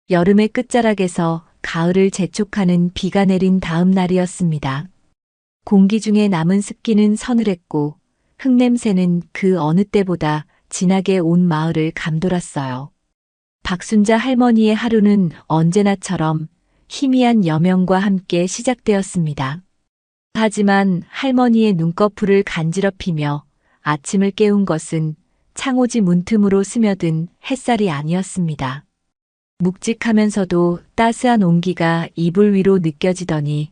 여름의 끝자락에서 가을을 재촉하는 비가 내린 다음 날이었습니다. 공기 중에 남은 습기는 서늘했고 흙냄새는 그 어느 때보다 진하게 온 마을을 감돌았어요. 박순자 할머니의 하루는 언제나처럼 희미한 여명과 함께 시작되었습니다. 하지만 할머니의 눈꺼풀을 간지럽히며 아침을 깨운 것은 창호지 문틈으로 스며든 햇살이 아니었습니다. 묵직하면서도 따스한 온기가 이불 위로 느껴지더니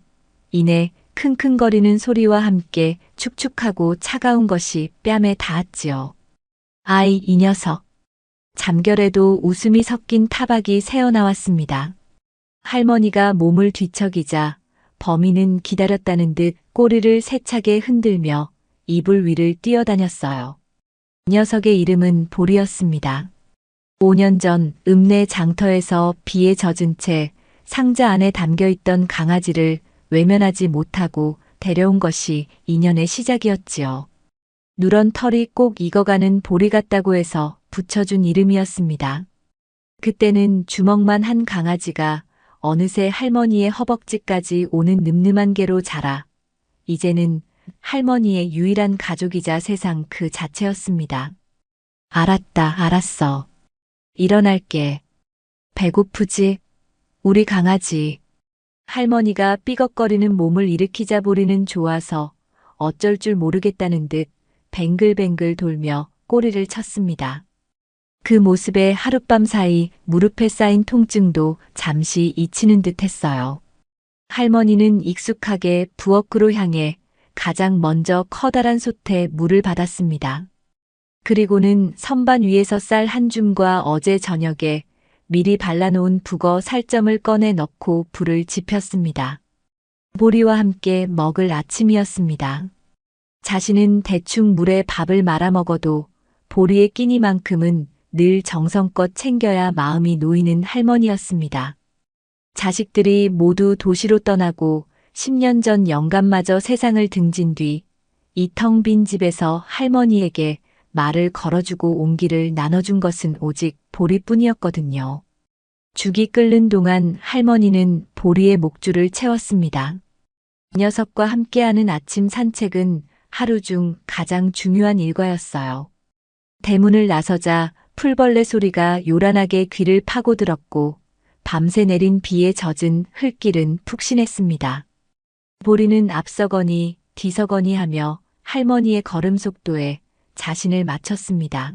이내 킁킁거리는 소리와 함께 축축하고 차가운 것이 뺨에 닿았지요. 아이, 이 녀석. 잠결에도 웃음이 섞인 타박이 새어나왔습니다. 할머니가 몸을 뒤척이자 범인은 기다렸다는 듯 꼬리를 세차게 흔들며 이불 위를 뛰어다녔어요. 이 녀석의 이름은 보리였습니다. 5년 전 읍내 장터에서 비에 젖은 채 상자 안에 담겨있던 강아지를 외면하지 못하고 데려온 것이 인연의 시작이었지요. 누런 털이 꼭 익어가는 보리 같다고 해서 붙여준 이름이었습니다. 그때는 주먹만 한 강아지가 어느새 할머니의 허벅지까지 오는 늠름한 개로 자라 이제는 할머니의 유일한 가족이자 세상 그 자체였습니다. 알았다, 알았어. 일어날게. 배고프지? 우리 강아지. 할머니가 삐걱거리는 몸을 일으키자 보리는 좋아서 어쩔 줄 모르겠다는 듯 뱅글뱅글 돌며 꼬리를 쳤습니다. 그 모습에 하룻밤 사이 무릎에 쌓인 통증도 잠시 잊히는 듯 했어요. 할머니는 익숙하게 부엌으로 향해 가장 먼저 커다란 솥에 물을 받았습니다. 그리고는 선반 위에서 쌀 한 줌과 어제 저녁에 미리 발라놓은 북어 살점을 꺼내 넣고 불을 지폈습니다. 보리와 함께 먹을 아침이었습니다. 자신은 대충 물에 밥을 말아 먹어도 보리의 끼니만큼은 늘 정성껏 챙겨야 마음이 놓이는 할머니였습니다. 자식들이 모두 도시로 떠나고 10년 전 영감마저 세상을 등진 뒤 이 텅 빈 집에서 할머니에게 말을 걸어주고 온기를 나눠준 것은 오직 보리뿐이었거든요. 죽이 끓는 동안 할머니는 보리의 목줄을 채웠습니다. 녀석과 함께하는 아침 산책은 하루 중 가장 중요한 일과였어요. 대문을 나서자 풀벌레 소리가 요란하게 귀를 파고들었고 밤새 내린 비에 젖은 흙길은 푹신했습니다. 보리는 앞서거니 뒤서거니 하며 할머니의 걸음 속도에 자신을 맞췄습니다.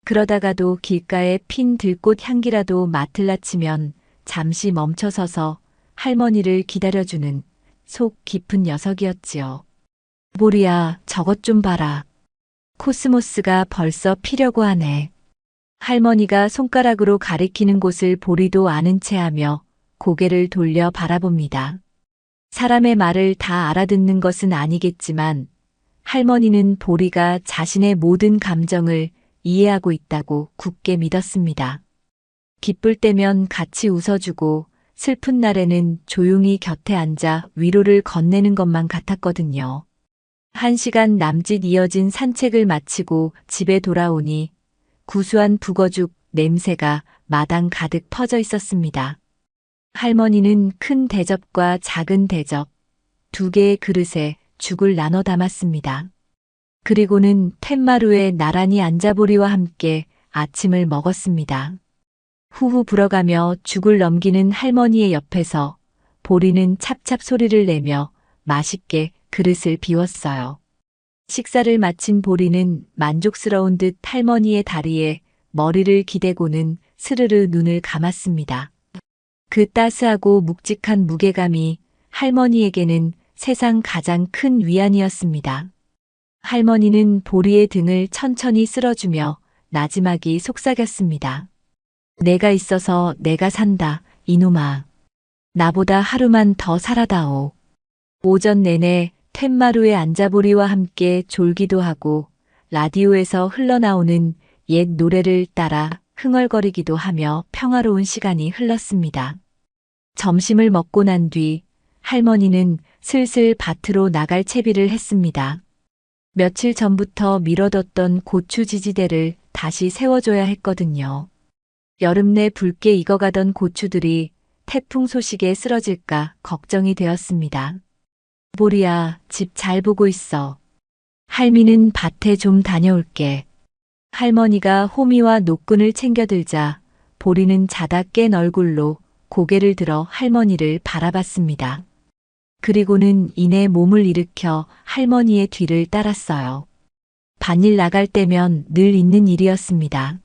그러다가도 길가에 핀 들꽃 향기라도 맡을라 치면 잠시 멈춰서서 할머니를 기다려주는 속 깊은 녀석이었지요. 보리야, 저것 좀 봐라. 코스모스가 벌써 피려고 하네. 할머니가 손가락으로 가리키는 곳을 보리도 아는 체하며 고개를 돌려 바라봅니다. 사람의 말을 다 알아듣는 것은 아니겠지만 할머니는 보리가 자신의 모든 감정을 이해하고 있다고 굳게 믿었습니다. 기쁠 때면 같이 웃어주고 슬픈 날에는 조용히 곁에 앉아 위로를 건네는 것만 같았거든요. 1시간 남짓 이어진 산책을 마치고 집에 돌아오니 구수한 북어죽 냄새가 마당 가득 퍼져 있었습니다. 할머니는 큰 대접과 작은 대접, 2개의 그릇에 죽을 나눠 담았습니다. 그리고는 툇마루에 나란히 앉아 보리와 함께 아침을 먹었습니다. 후후 불어가며 죽을 넘기는 할머니의 옆에서 보리는 찹찹 소리를 내며 맛있게 그릇을 비웠어요. 식사를 마친 보리는 만족스러운 듯 할머니의 다리에 머리를 기대고는 스르르 눈을 감았습니다. 그 따스하고 묵직한 무게감이 할머니에게는 세상 가장 큰 위안이었습니다. 할머니는 보리의 등을 천천히 쓸어주며 나지막이 속삭였습니다. 내가 있어서 내가 산다, 이놈아. 나보다 하루만 더 살아다오. 오전 내내 툇마루에 앉아 보리와 함께 졸기도 하고 라디오에서 흘러나오는 옛 노래를 따라 흥얼거리기도 하며 평화로운 시간이 흘렀습니다. 점심을 먹고 난 뒤 할머니는 슬슬 밭으로 나갈 채비를 했습니다. 며칠 전부터 미뤄뒀던 고추 지지대를 다시 세워줘야 했거든요. 여름 내 붉게 익어가던 고추들이 태풍 소식에 쓰러질까 걱정이 되었습니다. 보리야, 집 잘 보고 있어. 할미는 밭에 좀 다녀올게. 할머니가 호미와 노끈을 챙겨들자 보리는 자다 깬 얼굴로 고개를 들어 할머니를 바라봤습니다. 그리고는 이내 몸을 일으켜 할머니의 뒤를 따랐어요. 밭일 나갈 때면 늘 있는 일이었습니다.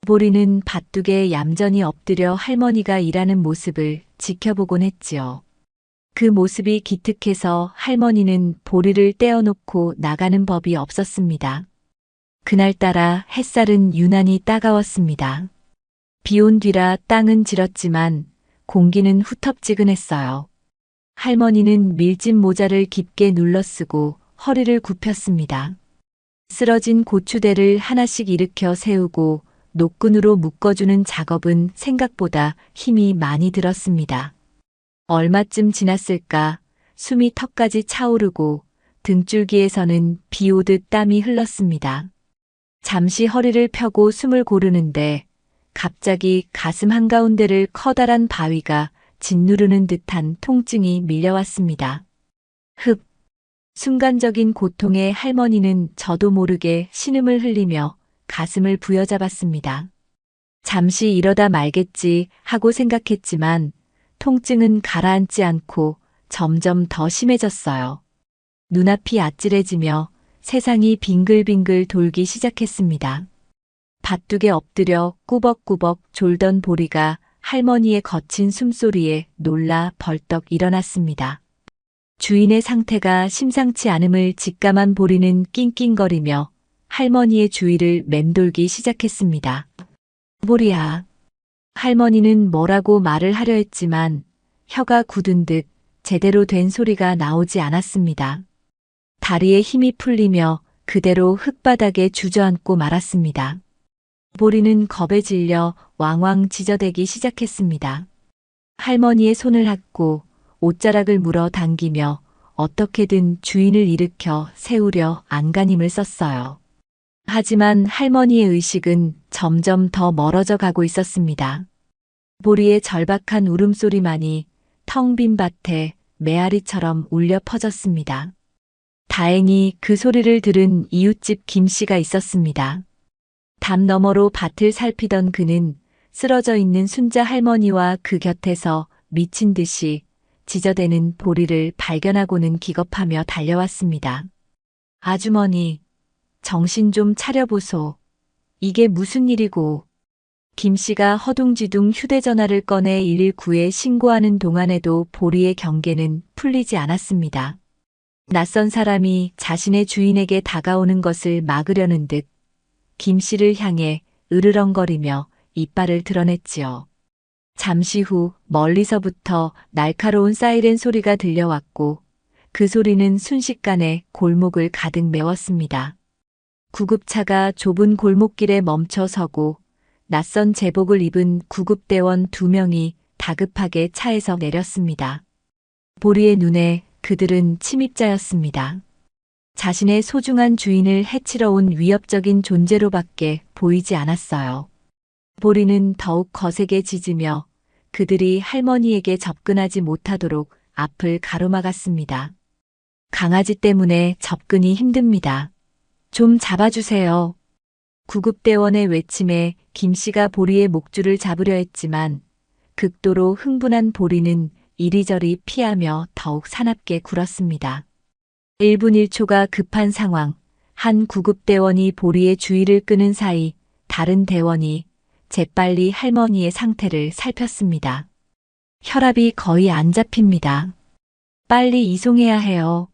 보리는 밭둑에 얌전히 엎드려 할머니가 일하는 모습을 지켜보곤 했지요. 그 모습이 기특해서 할머니는 보리를 떼어놓고 나가는 법이 없었습니다. 그날따라 햇살은 유난히 따가웠습니다. 비 온 뒤라 땅은 질었지만 공기는 후텁지근했어요. 할머니는 밀짚 모자를 깊게 눌러쓰고 허리를 굽혔습니다. 쓰러진 고추대를 하나씩 일으켜 세우고 노끈으로 묶어주는 작업은 생각보다 힘이 많이 들었습니다. 얼마쯤 지났을까 숨이 턱까지 차오르고 등줄기에서는 비 오듯 땀이 흘렀습니다. 잠시 허리를 펴고 숨을 고르는데 갑자기 가슴 한가운데를 커다란 바위가 짓누르는 듯한 통증이 밀려왔습니다. 흡! 순간적인 고통에 할머니는 저도 모르게 신음을 흘리며 가슴을 부여잡았습니다. 잠시 이러다 말겠지 하고 생각했지만 통증은 가라앉지 않고 점점 더 심해졌어요. 눈앞이 아찔해지며 세상이 빙글빙글 돌기 시작했습니다. 밭둑에 엎드려 꾸벅꾸벅 졸던 보리가 할머니의 거친 숨소리에 놀라 벌떡 일어났습니다. 주인의 상태가 심상치 않음을 직감한 보리는 낑낑거리며 할머니의 주위를 맴돌기 시작했습니다. 보리야. 할머니는 뭐라고 말을 하려 했지만 혀가 굳은 듯 제대로 된 소리가 나오지 않았습니다. 다리에 힘이 풀리며 그대로 흙바닥에 주저앉고 말았습니다. 보리는 겁에 질려 왕왕 지저대기 시작했습니다. 할머니의 손을 잡고 옷자락을 물어 당기며 어떻게든 주인을 일으켜 세우려 안간힘을 썼어요. 하지만 할머니의 의식은 점점 더 멀어져 가고 있었습니다. 보리의 절박한 울음소리만이 텅 빈 밭에 메아리처럼 울려 퍼졌습니다. 다행히 그 소리를 들은 이웃집 김씨가 있었습니다. 담 너머로 밭을 살피던 그는 쓰러져 있는 순자 할머니와 그 곁에서 미친 듯이 지저대는 보리를 발견하고는 기겁하며 달려왔습니다. 아주머니, 정신 좀 차려보소. 이게 무슨 일이고. 김씨가 허둥지둥 휴대전화를 꺼내 119에 신고하는 동안에도 보리의 경계는 풀리지 않았습니다. 낯선 사람이 자신의 주인에게 다가오는 것을 막으려는 듯 김씨를 향해 으르렁거리며 이빨을 드러냈지요. 잠시 후 멀리서부터 날카로운 사이렌 소리가 들려왔고 그 소리는 순식간에 골목을 가득 메웠습니다. 구급차가 좁은 골목길에 멈춰 서고 낯선 제복을 입은 구급대원 2명이 다급하게 차에서 내렸습니다. 보리의 눈에 그들은 침입자였습니다. 자신의 소중한 주인을 해치러 온 위협적인 존재로밖에 보이지 않았어요. 보리는 더욱 거세게 짖으며 그들이 할머니에게 접근하지 못하도록 앞을 가로막았습니다. 강아지 때문에 접근이 힘듭니다. 좀 잡아주세요. 구급대원의 외침에 김씨가 보리의 목줄을 잡으려 했지만 극도로 흥분한 보리는 이리저리 피하며 더욱 사납게 굴었습니다. 1분 1초가 급한 상황, 한 구급대원이 보리의 주의를 끄는 사이 다른 대원이 재빨리 할머니의 상태를 살폈습니다. 혈압이 거의 안 잡힙니다. 빨리 이송해야 해요.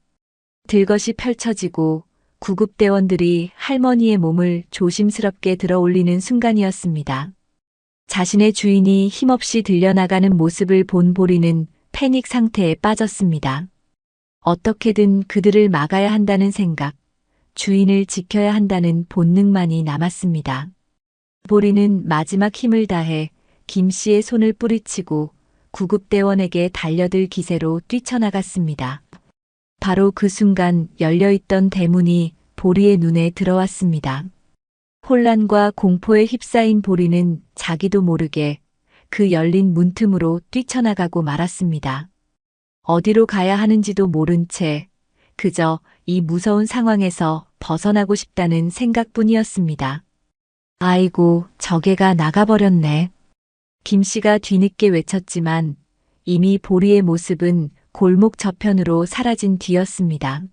들것이 펼쳐지고 구급대원들이 할머니의 몸을 조심스럽게 들어 올리는 순간이었습니다. 자신의 주인이 힘없이 들려나가는 모습을 본 보리는 패닉 상태에 빠졌습니다. 어떻게든 그들을 막아야 한다는 생각, 주인을 지켜야 한다는 본능만이 남았습니다. 보리는 마지막 힘을 다해 김씨의 손을 뿌리치고 구급대원에게 달려들 기세로 뛰쳐나갔습니다. 바로 그 순간 열려있던 대문이 보리의 눈에 들어왔습니다. 혼란과 공포에 휩싸인 보리는 자기도 모르게 그 열린 문틈으로 뛰쳐나가고 말았습니다. 어디로 가야 하는지도 모른 채 그저 이 무서운 상황에서 벗어나고 싶다는 생각뿐이었습니다. 아이고, 저개가 나가버렸네. 김 씨가 뒤늦게 외쳤지만 이미 보리의 모습은 골목 저편으로 사라진 뒤였습니다.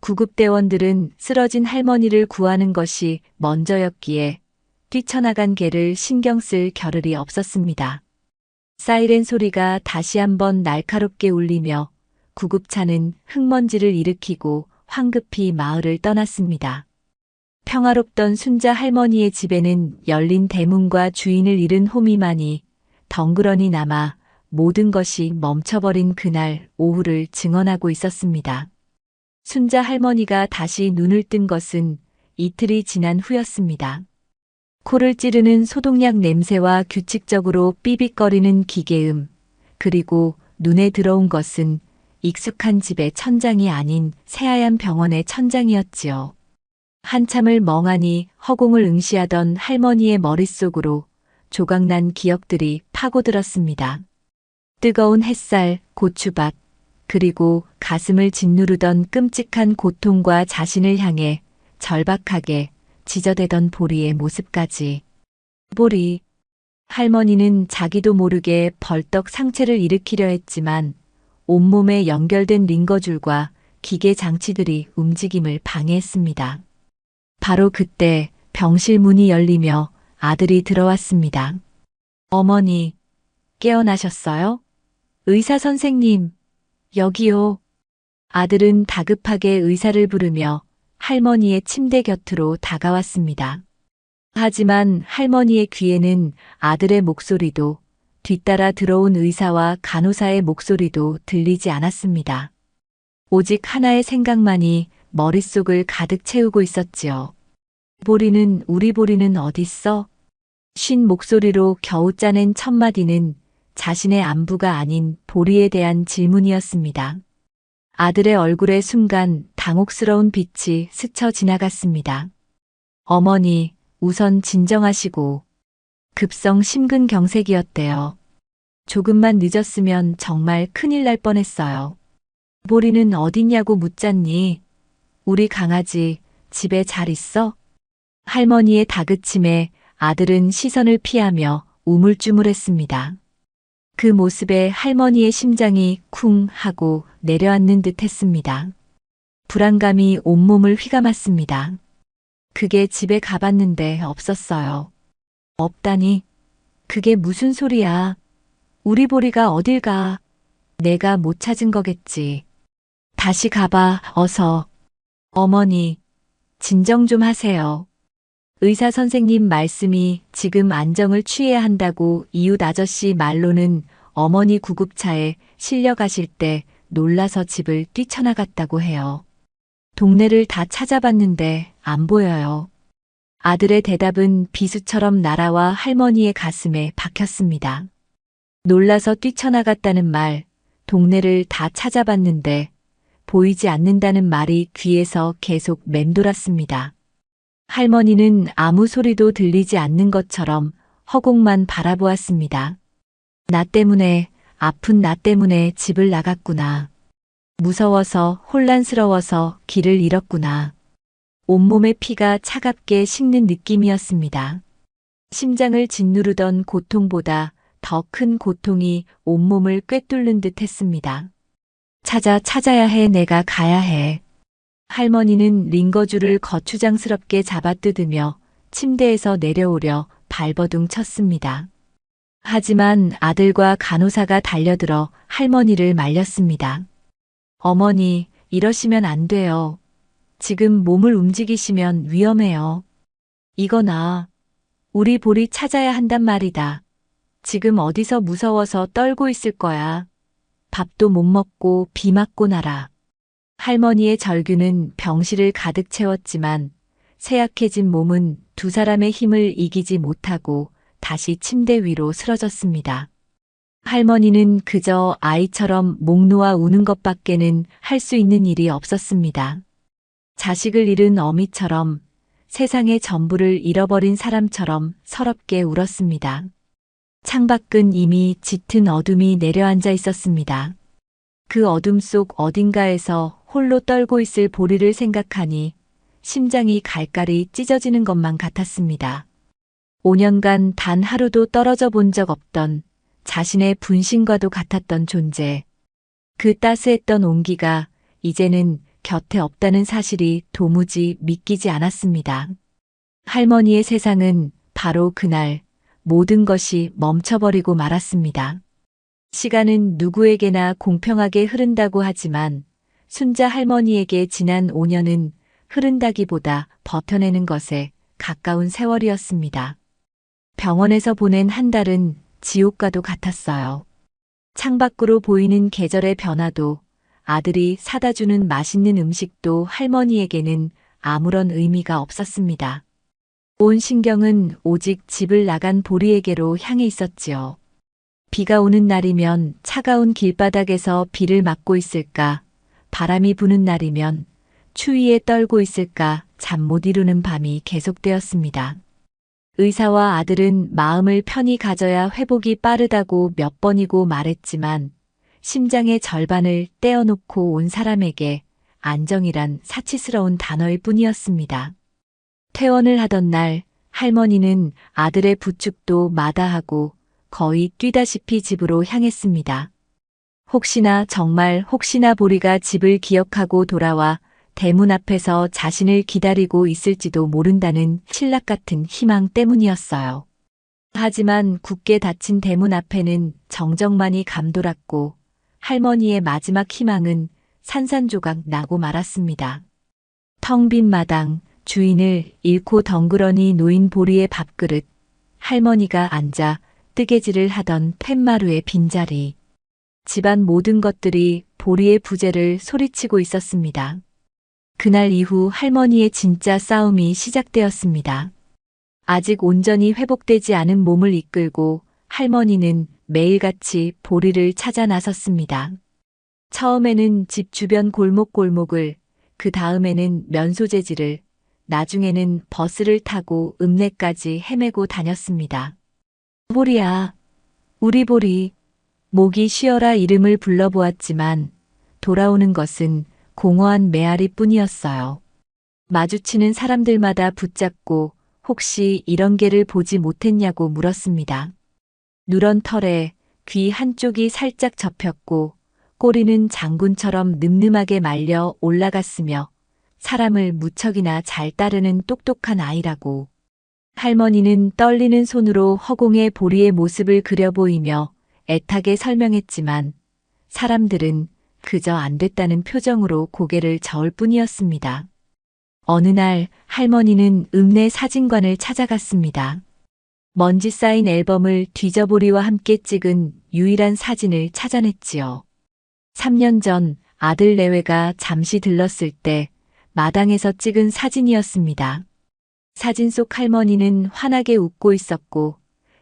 구급대원들은 쓰러진 할머니를 구하는 것이 먼저였기에 뛰쳐나간 개를 신경 쓸 겨를이 없었습니다. 사이렌 소리가 다시 한번 날카롭게 울리며 구급차는 흙먼지를 일으키고 황급히 마을을 떠났습니다. 평화롭던 순자 할머니의 집에는 열린 대문과 주인을 잃은 호미만이 덩그러니 남아 모든 것이 멈춰버린 그날 오후를 증언하고 있었습니다. 순자 할머니가 다시 눈을 뜬 것은 이틀이 지난 후였습니다. 코를 찌르는 소독약 냄새와 규칙적으로 삐빅거리는 기계음, 그리고 눈에 들어온 것은 익숙한 집의 천장이 아닌 새하얀 병원의 천장이었지요. 한참을 멍하니 허공을 응시하던 할머니의 머릿속으로 조각난 기억들이 파고들었습니다. 뜨거운 햇살, 고추밭, 그리고 가슴을 짓누르던 끔찍한 고통과 자신을 향해 절박하게 지저대던 보리의 모습까지. 보리. 할머니는 자기도 모르게 벌떡 상체를 일으키려 했지만 온몸에 연결된 링거줄과 기계 장치들이 움직임을 방해했습니다. 바로 그때 병실 문이 열리며 아들이 들어왔습니다. 어머니, 깨어나셨어요? 의사 선생님, 여기요. 아들은 다급하게 의사를 부르며 할머니의 침대 곁으로 다가왔습니다. 하지만 할머니의 귀에는 아들의 목소리도 뒤따라 들어온 의사와 간호사의 목소리도 들리지 않았습니다. 오직 하나의 생각만이 머릿속을 가득 채우고 있었지요. 우리 보리는 어딨어? 쉰 목소리로 겨우 짜낸 첫 마디는 자신의 안부가 아닌 보리에 대한 질문이었습니다. 아들의 얼굴에 순간 당혹스러운 빛이 스쳐 지나갔습니다. 어머니, 우선 진정하시고. 급성 심근경색이었대요. 조금만 늦었으면 정말 큰일 날 뻔했어요. 보리는 어딨냐고 묻잖니? 우리 강아지 집에 잘 있어? 할머니의 다그침에 아들은 시선을 피하며 우물쭈물했습니다. 그 모습에 할머니의 심장이 쿵 하고 내려앉는 듯 했습니다. 불안감이 온몸을 휘감았습니다. 그게 집에 가봤는데 없었어요. 없다니? 그게 무슨 소리야? 우리 보리가 어딜 가? 내가 못 찾은 거겠지. 다시 가봐, 어서. 어머니, 진정 좀 하세요. 의사 선생님 말씀이 지금 안정을 취해야 한다고 이웃 아저씨 말로는 어머니 구급차에 실려 가실 때 놀라서 집을 뛰쳐나갔다고 해요. 동네를 다 찾아봤는데 안 보여요. 아들의 대답은 비수처럼 날아와 할머니의 가슴에 박혔습니다. 놀라서 뛰쳐나갔다는 말, 동네를 다 찾아봤는데 보이지 않는다는 말이 귀에서 계속 맴돌았습니다. 할머니는 아무 소리도 들리지 않는 것처럼 허공만 바라보았습니다. 아픈 나 때문에 집을 나갔구나. 무서워서 혼란스러워서 길을 잃었구나. 온몸의 피가 차갑게 식는 느낌이었습니다. 심장을 짓누르던 고통보다 더 큰 고통이 온몸을 꿰뚫는 듯 했습니다. 찾아야 해, 내가 가야 해. 할머니는 링거줄을 거추장스럽게 잡아뜯으며 침대에서 내려오려 발버둥 쳤습니다. 하지만 아들과 간호사가 달려들어 할머니를 말렸습니다. 어머니, 이러시면 안 돼요. 지금 몸을 움직이시면 위험해요. 이거나 우리 보리 찾아야 한단 말이다. 지금 어디서 무서워서 떨고 있을 거야. 밥도 못 먹고 비 맞고 나라. 할머니의 절규는 병실을 가득 채웠지만 쇠약해진 몸은 두 사람의 힘을 이기지 못하고 다시 침대 위로 쓰러졌습니다. 할머니는 그저 아이처럼 목 놓아 우는 것밖에는 할 수 있는 일이 없었습니다. 자식을 잃은 어미처럼 세상의 전부를 잃어버린 사람처럼 서럽게 울었습니다. 창밖은 이미 짙은 어둠이 내려앉아 있었습니다. 그 어둠 속 어딘가에서 홀로 떨고 있을 보리를 생각하니 심장이 갈갈이 찢어지는 것만 같았습니다. 5년간 단 하루도 떨어져 본 적 없던 자신의 분신과도 같았던 존재. 그 따스했던 온기가 이제는 곁에 없다는 사실이 도무지 믿기지 않았습니다. 할머니의 세상은 바로 그날 모든 것이 멈춰버리고 말았습니다. 시간은 누구에게나 공평하게 흐른다고 하지만 순자 할머니에게 지난 5년은 흐른다기보다 버텨내는 것에 가까운 세월이었습니다. 병원에서 보낸 한 달은 지옥과도 같았어요. 창밖으로 보이는 계절의 변화도 아들이 사다 주는 맛있는 음식도 할머니에게는 아무런 의미가 없었습니다. 온 신경은 오직 집을 나간 보리에게로 향해 있었지요. 비가 오는 날이면 차가운 길바닥에서 비를 맞고 있을까, 바람이 부는 날이면 추위에 떨고 있을까 잠 못 이루는 밤이 계속되었습니다. 의사와 아들은 마음을 편히 가져야 회복이 빠르다고 몇 번이고 말했지만 심장의 절반을 떼어놓고 온 사람에게 안정이란 사치스러운 단어일 뿐이었습니다. 퇴원을 하던 날 할머니는 아들의 부축도 마다하고 거의 뛰다시피 집으로 향했습니다. 혹시나 정말 혹시나 보리가 집을 기억하고 돌아와 대문 앞에서 자신을 기다리고 있을지도 모른다는 신락 같은 희망 때문이었어요. 하지만 굳게 닫힌 대문 앞에는 정적만이 감돌았고 할머니의 마지막 희망은 산산조각 나고 말았습니다. 텅 빈 마당, 주인을 잃고 덩그러니 놓인 보리의 밥그릇, 할머니가 앉아 뜨개질을 하던 팻마루의 빈자리. 집안 모든 것들이 보리의 부재를 소리치고 있었습니다. 그날 이후 할머니의 진짜 싸움이 시작되었습니다. 아직 온전히 회복되지 않은 몸을 이끌고 할머니는 매일같이 보리를 찾아 나섰습니다. 처음에는 집 주변 골목골목을, 그 다음에는 면소재지를, 나중에는 버스를 타고 읍내까지 헤매고 다녔습니다. 보리야, 우리 보리. 목이 쉬어라 이름을 불러보았지만 돌아오는 것은 공허한 메아리 뿐이었어요. 마주치는 사람들마다 붙잡고 혹시 이런 개를 보지 못했냐고 물었습니다. 누런 털에 귀 한쪽이 살짝 접혔고 꼬리는 장군처럼 늠름하게 말려 올라갔으며 사람을 무척이나 잘 따르는 똑똑한 아이라고. 할머니는 떨리는 손으로 허공에 보리의 모습을 그려 보이며 애타게 설명했지만 사람들은 그저 안 됐다는 표정으로 고개를 저을 뿐이었습니다. 어느 날 할머니는 읍내 사진관을 찾아갔습니다. 먼지 쌓인 앨범을 뒤져보리와 함께 찍은 유일한 사진을 찾아냈지요. 3년 전 아들 내외가 잠시 들렀을 때 마당에서 찍은 사진이었습니다. 사진 속 할머니는 환하게 웃고 있었고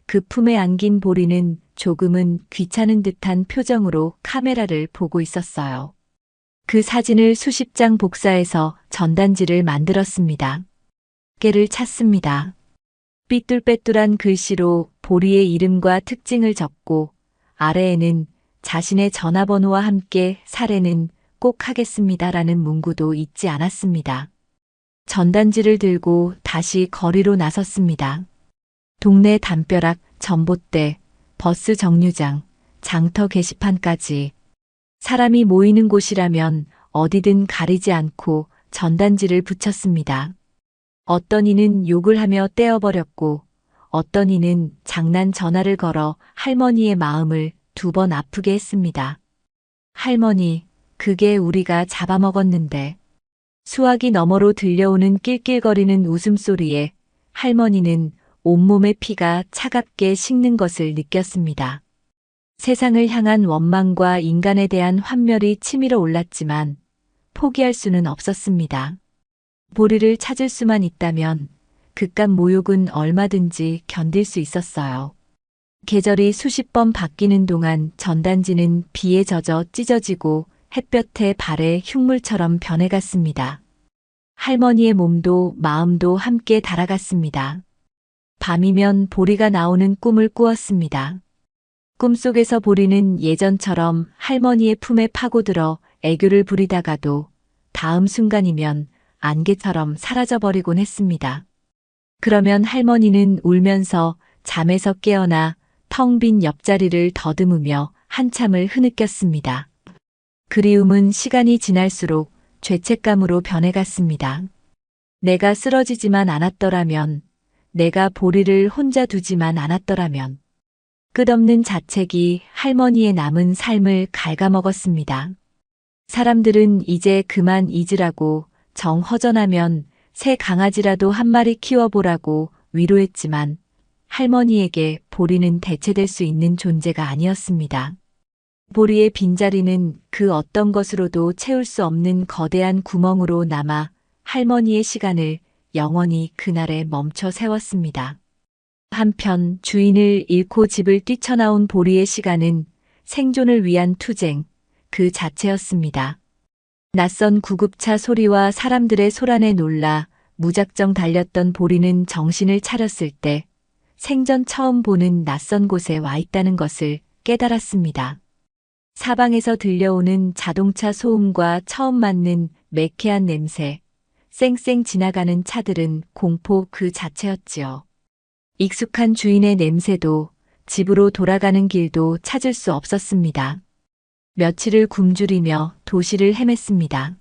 그 품에 안긴 보리는 조금은 귀찮은 듯한 표정으로 카메라를 보고 있었어요. 그 사진을 수십 장 복사해서 전단지를 만들었습니다. 개를 찾습니다. 삐뚤빼뚤한 글씨로 보리의 이름과 특징을 적고 아래에는 자신의 전화번호와 함께 사례는 꼭 하겠습니다라는 문구도 잊지 않았습니다. 전단지를 들고 다시 거리로 나섰습니다. 동네 담벼락, 전봇대, 버스 정류장, 장터 게시판까지 사람이 모이는 곳이라면 어디든 가리지 않고 전단지를 붙였습니다. 어떤 이는 욕을 하며 떼어버렸고 어떤 이는 장난 전화를 걸어 할머니의 마음을 2번 아프게 했습니다. 할머니, 그게 우리가 잡아먹었는데. 수화기 너머로 들려오는 낄낄거리는 웃음소리에 할머니는 온몸의 피가 차갑게 식는 것을 느꼈습니다. 세상을 향한 원망과 인간에 대한 환멸이 치밀어 올랐지만 포기할 수는 없었습니다. 보리를 찾을 수만 있다면 그깟 모욕은 얼마든지 견딜 수 있었어요. 계절이 수십 번 바뀌는 동안 전단지는 비에 젖어 찢어지고 햇볕에 발에 흉물처럼 변해갔습니다. 할머니의 몸도 마음도 함께 달아갔습니다. 밤이면 보리가 나오는 꿈을 꾸었습니다. 꿈속에서 보리는 예전처럼 할머니의 품에 파고들어 애교를 부리다가도 다음 순간이면 안개처럼 사라져버리곤 했습니다. 그러면 할머니는 울면서 잠에서 깨어나 텅 빈 옆자리를 더듬으며 한참을 흐느꼈습니다. 그리움은 시간이 지날수록 죄책감으로 변해갔습니다. 내가 쓰러지지만 않았더라면, 내가 보리를 혼자 두지만 않았더라면. 끝없는 자책이 할머니의 남은 삶을 갉아먹었습니다. 사람들은 이제 그만 잊으라고, 정 허전하면 새 강아지라도 한 마리 키워보라고 위로했지만 할머니에게 보리는 대체될 수 있는 존재가 아니었습니다. 보리의 빈자리는 그 어떤 것으로도 채울 수 없는 거대한 구멍으로 남아 할머니의 시간을 영원히 그날에 멈춰 세웠습니다. 한편 주인을 잃고 집을 뛰쳐나온 보리의 시간은 생존을 위한 투쟁 그 자체였습니다. 낯선 구급차 소리와 사람들의 소란에 놀라 무작정 달렸던 보리는 정신을 차렸을 때 생전 처음 보는 낯선 곳에 와 있다는 것을 깨달았습니다. 사방에서 들려오는 자동차 소음과 처음 맡는 매캐한 냄새, 쌩쌩 지나가는 차들은 공포 그 자체였지요. 익숙한 주인의 냄새도 집으로 돌아가는 길도 찾을 수 없었습니다. 며칠을 굶주리며 도시를 헤맸습니다.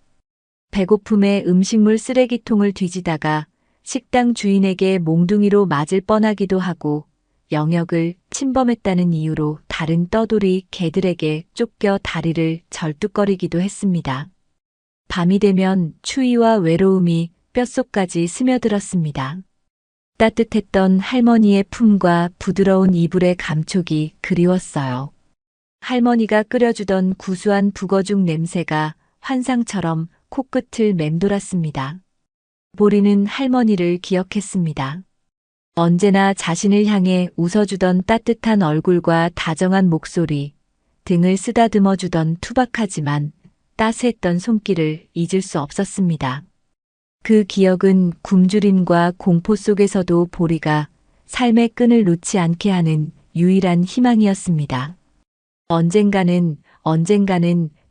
배고픔에 음식물 쓰레기통을 뒤지다가 식당 주인에게 몽둥이로 맞을 뻔하기도 하고 영역을 침범했다는 이유로 다른 떠돌이 개들에게 쫓겨 다리를 절뚝거리기도 했습니다. 밤이 되면 추위와 외로움이 뼛속까지 스며들었습니다. 따뜻했던 할머니의 품과 부드러운 이불의 감촉이 그리웠어요. 할머니가 끓여주던 구수한 북어죽 냄새가 환상처럼 코끝을 맴돌았습니다. 보리는 할머니를 기억했습니다. 언제나 자신을 향해 웃어주던 따뜻한 얼굴과 다정한 목소리, 등을 쓰다듬어주던 투박하지만 따스했던 손길을 잊을 수 없었습니다. 그 기억은 굶주림과 공포 속에서도 보리가 삶의 끈을 놓지 않게 하는 유일한 희망이었습니다. 언젠가는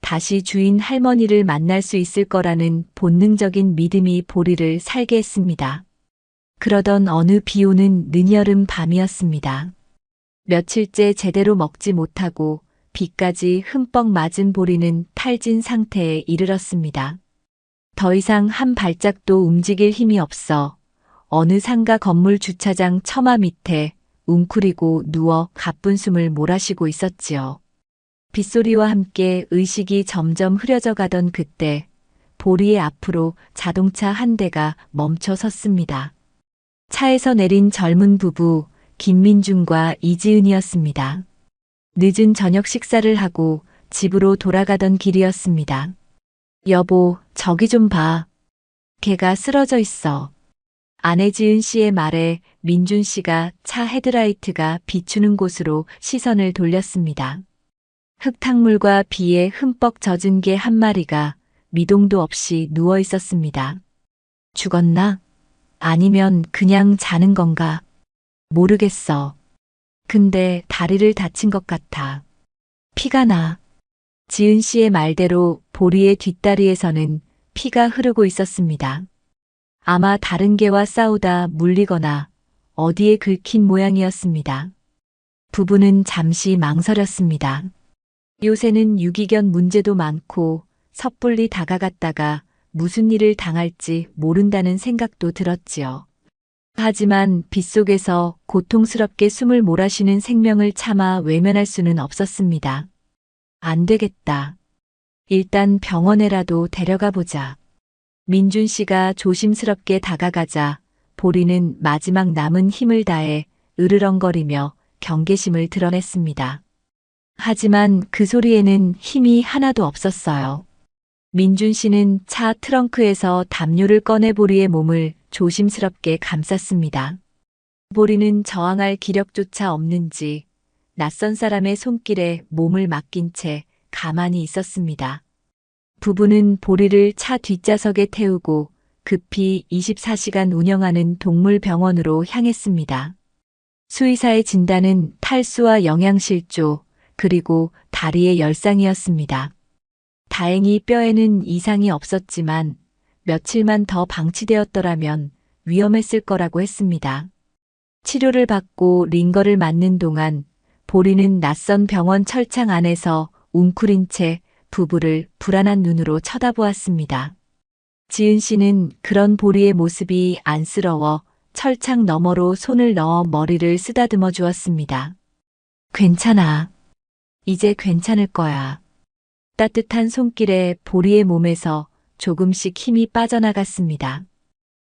다시 주인 할머니를 만날 수 있을 거라는 본능적인 믿음이 보리를 살게 했습니다. 그러던 어느 비오는 늦여름 밤이었습니다. 며칠째 제대로 먹지 못하고 비까지 흠뻑 맞은 보리는 탈진 상태에 이르렀습니다. 더 이상 한 발짝도 움직일 힘이 없어 어느 상가 건물 주차장 처마 밑에 웅크리고 누워 가쁜 숨을 몰아쉬고 있었지요. 빗소리와 함께 의식이 점점 흐려져 가던 그때 보리의 앞으로 자동차 한 대가 멈춰 섰습니다. 차에서 내린 젊은 부부 김민중과 이지은이었습니다. 늦은 저녁 식사를 하고 집으로 돌아가던 길이었습니다. 여보, 저기 좀 봐. 걔가 쓰러져 있어. 아내 지은 씨의 말에 민준 씨가 차 헤드라이트가 비추는 곳으로 시선을 돌렸습니다. 흙탕물과 비에 흠뻑 젖은 개 한 마리가 미동도 없이 누워 있었습니다. 죽었나? 아니면 그냥 자는 건가? 모르겠어. 근데 다리를 다친 것 같아. 피가 나. 지은 씨의 말대로 보리의 뒷다리에서는 피가 흐르고 있었습니다. 아마 다른 개와 싸우다 물리거나 어디에 긁힌 모양이었습니다. 부부는 잠시 망설였습니다. 요새는 유기견 문제도 많고 섣불리 다가갔다가 무슨 일을 당할지 모른다는 생각도 들었지요. 하지만 빗속에서 고통스럽게 숨을 몰아쉬는 생명을 차마 외면할 수는 없었습니다. 안 되겠다. 일단 병원에라도 데려가 보자. 민준 씨가 조심스럽게 다가가자 보리는 마지막 남은 힘을 다해 으르렁거리며 경계심을 드러냈습니다. 하지만 그 소리에는 힘이 하나도 없었어요. 민준 씨는 차 트렁크에서 담요를 꺼내 보리의 몸을 조심스럽게 감쌌습니다. 보리는 저항할 기력조차 없는지 낯선 사람의 손길에 몸을 맡긴 채 가만히 있었습니다. 부부는 보리를 차 뒷좌석에 태우고 급히 24시간 운영하는 동물병원으로 향했습니다. 수의사의 진단은 탈수와 영양실조, 그리고 다리의 열상이었습니다. 다행히 뼈에는 이상이 없었지만 며칠만 더 방치되었더라면 위험했을 거라고 했습니다. 치료를 받고 링거를 맞는 동안 보리는 낯선 병원 철창 안에서 웅크린 채 부부를 불안한 눈으로 쳐다보았습니다. 지은 씨는 그런 보리의 모습이 안쓰러워 철창 너머로 손을 넣어 머리를 쓰다듬어 주었습니다. 괜찮아. 이제 괜찮을 거야. 따뜻한 손길에 보리의 몸에서 조금씩 힘이 빠져나갔습니다.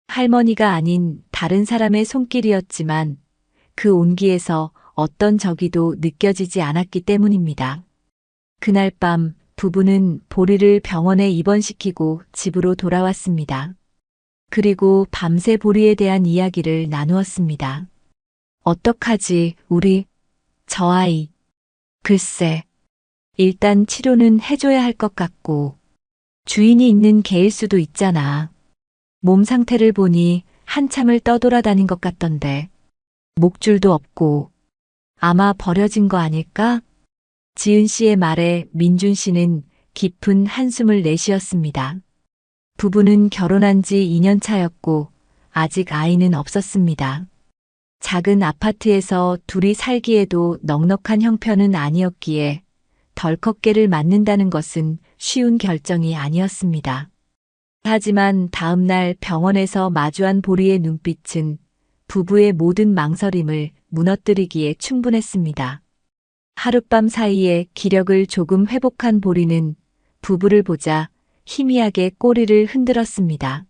할머니가 아닌 다른 사람의 손길이었지만 그 온기에서 어떤 적이도 느껴지지 않았기 때문입니다. 그날 밤 부부는 보리를 병원에 입원시키고 집으로 돌아왔습니다. 그리고 밤새 보리에 대한 이야기를 나누었습니다. 어떡하지, 저 아이. 글쎄, 일단 치료는 해줘야 할 것 같고, 주인이 있는 개일 수도 있잖아. 몸 상태를 보니 한참을 떠돌아다닌 것 같던데, 목줄도 없고, 아마 버려진 거 아닐까? 지은 씨의 말에 민준 씨는 깊은 한숨을 내쉬었습니다. 부부는 결혼한 지 2년 차였고 아직 아이는 없었습니다. 작은 아파트에서 둘이 살기에도 넉넉한 형편은 아니었기에 덜컥 개를 맞는다는 것은 쉬운 결정이 아니었습니다. 하지만 다음 날 병원에서 마주한 보리의 눈빛은 부부의 모든 망설임을 무너뜨리기에 충분했습니다. 하룻밤 사이에 기력을 조금 회복한 보리는 부부를 보자 희미하게 꼬리를 흔들었습니다.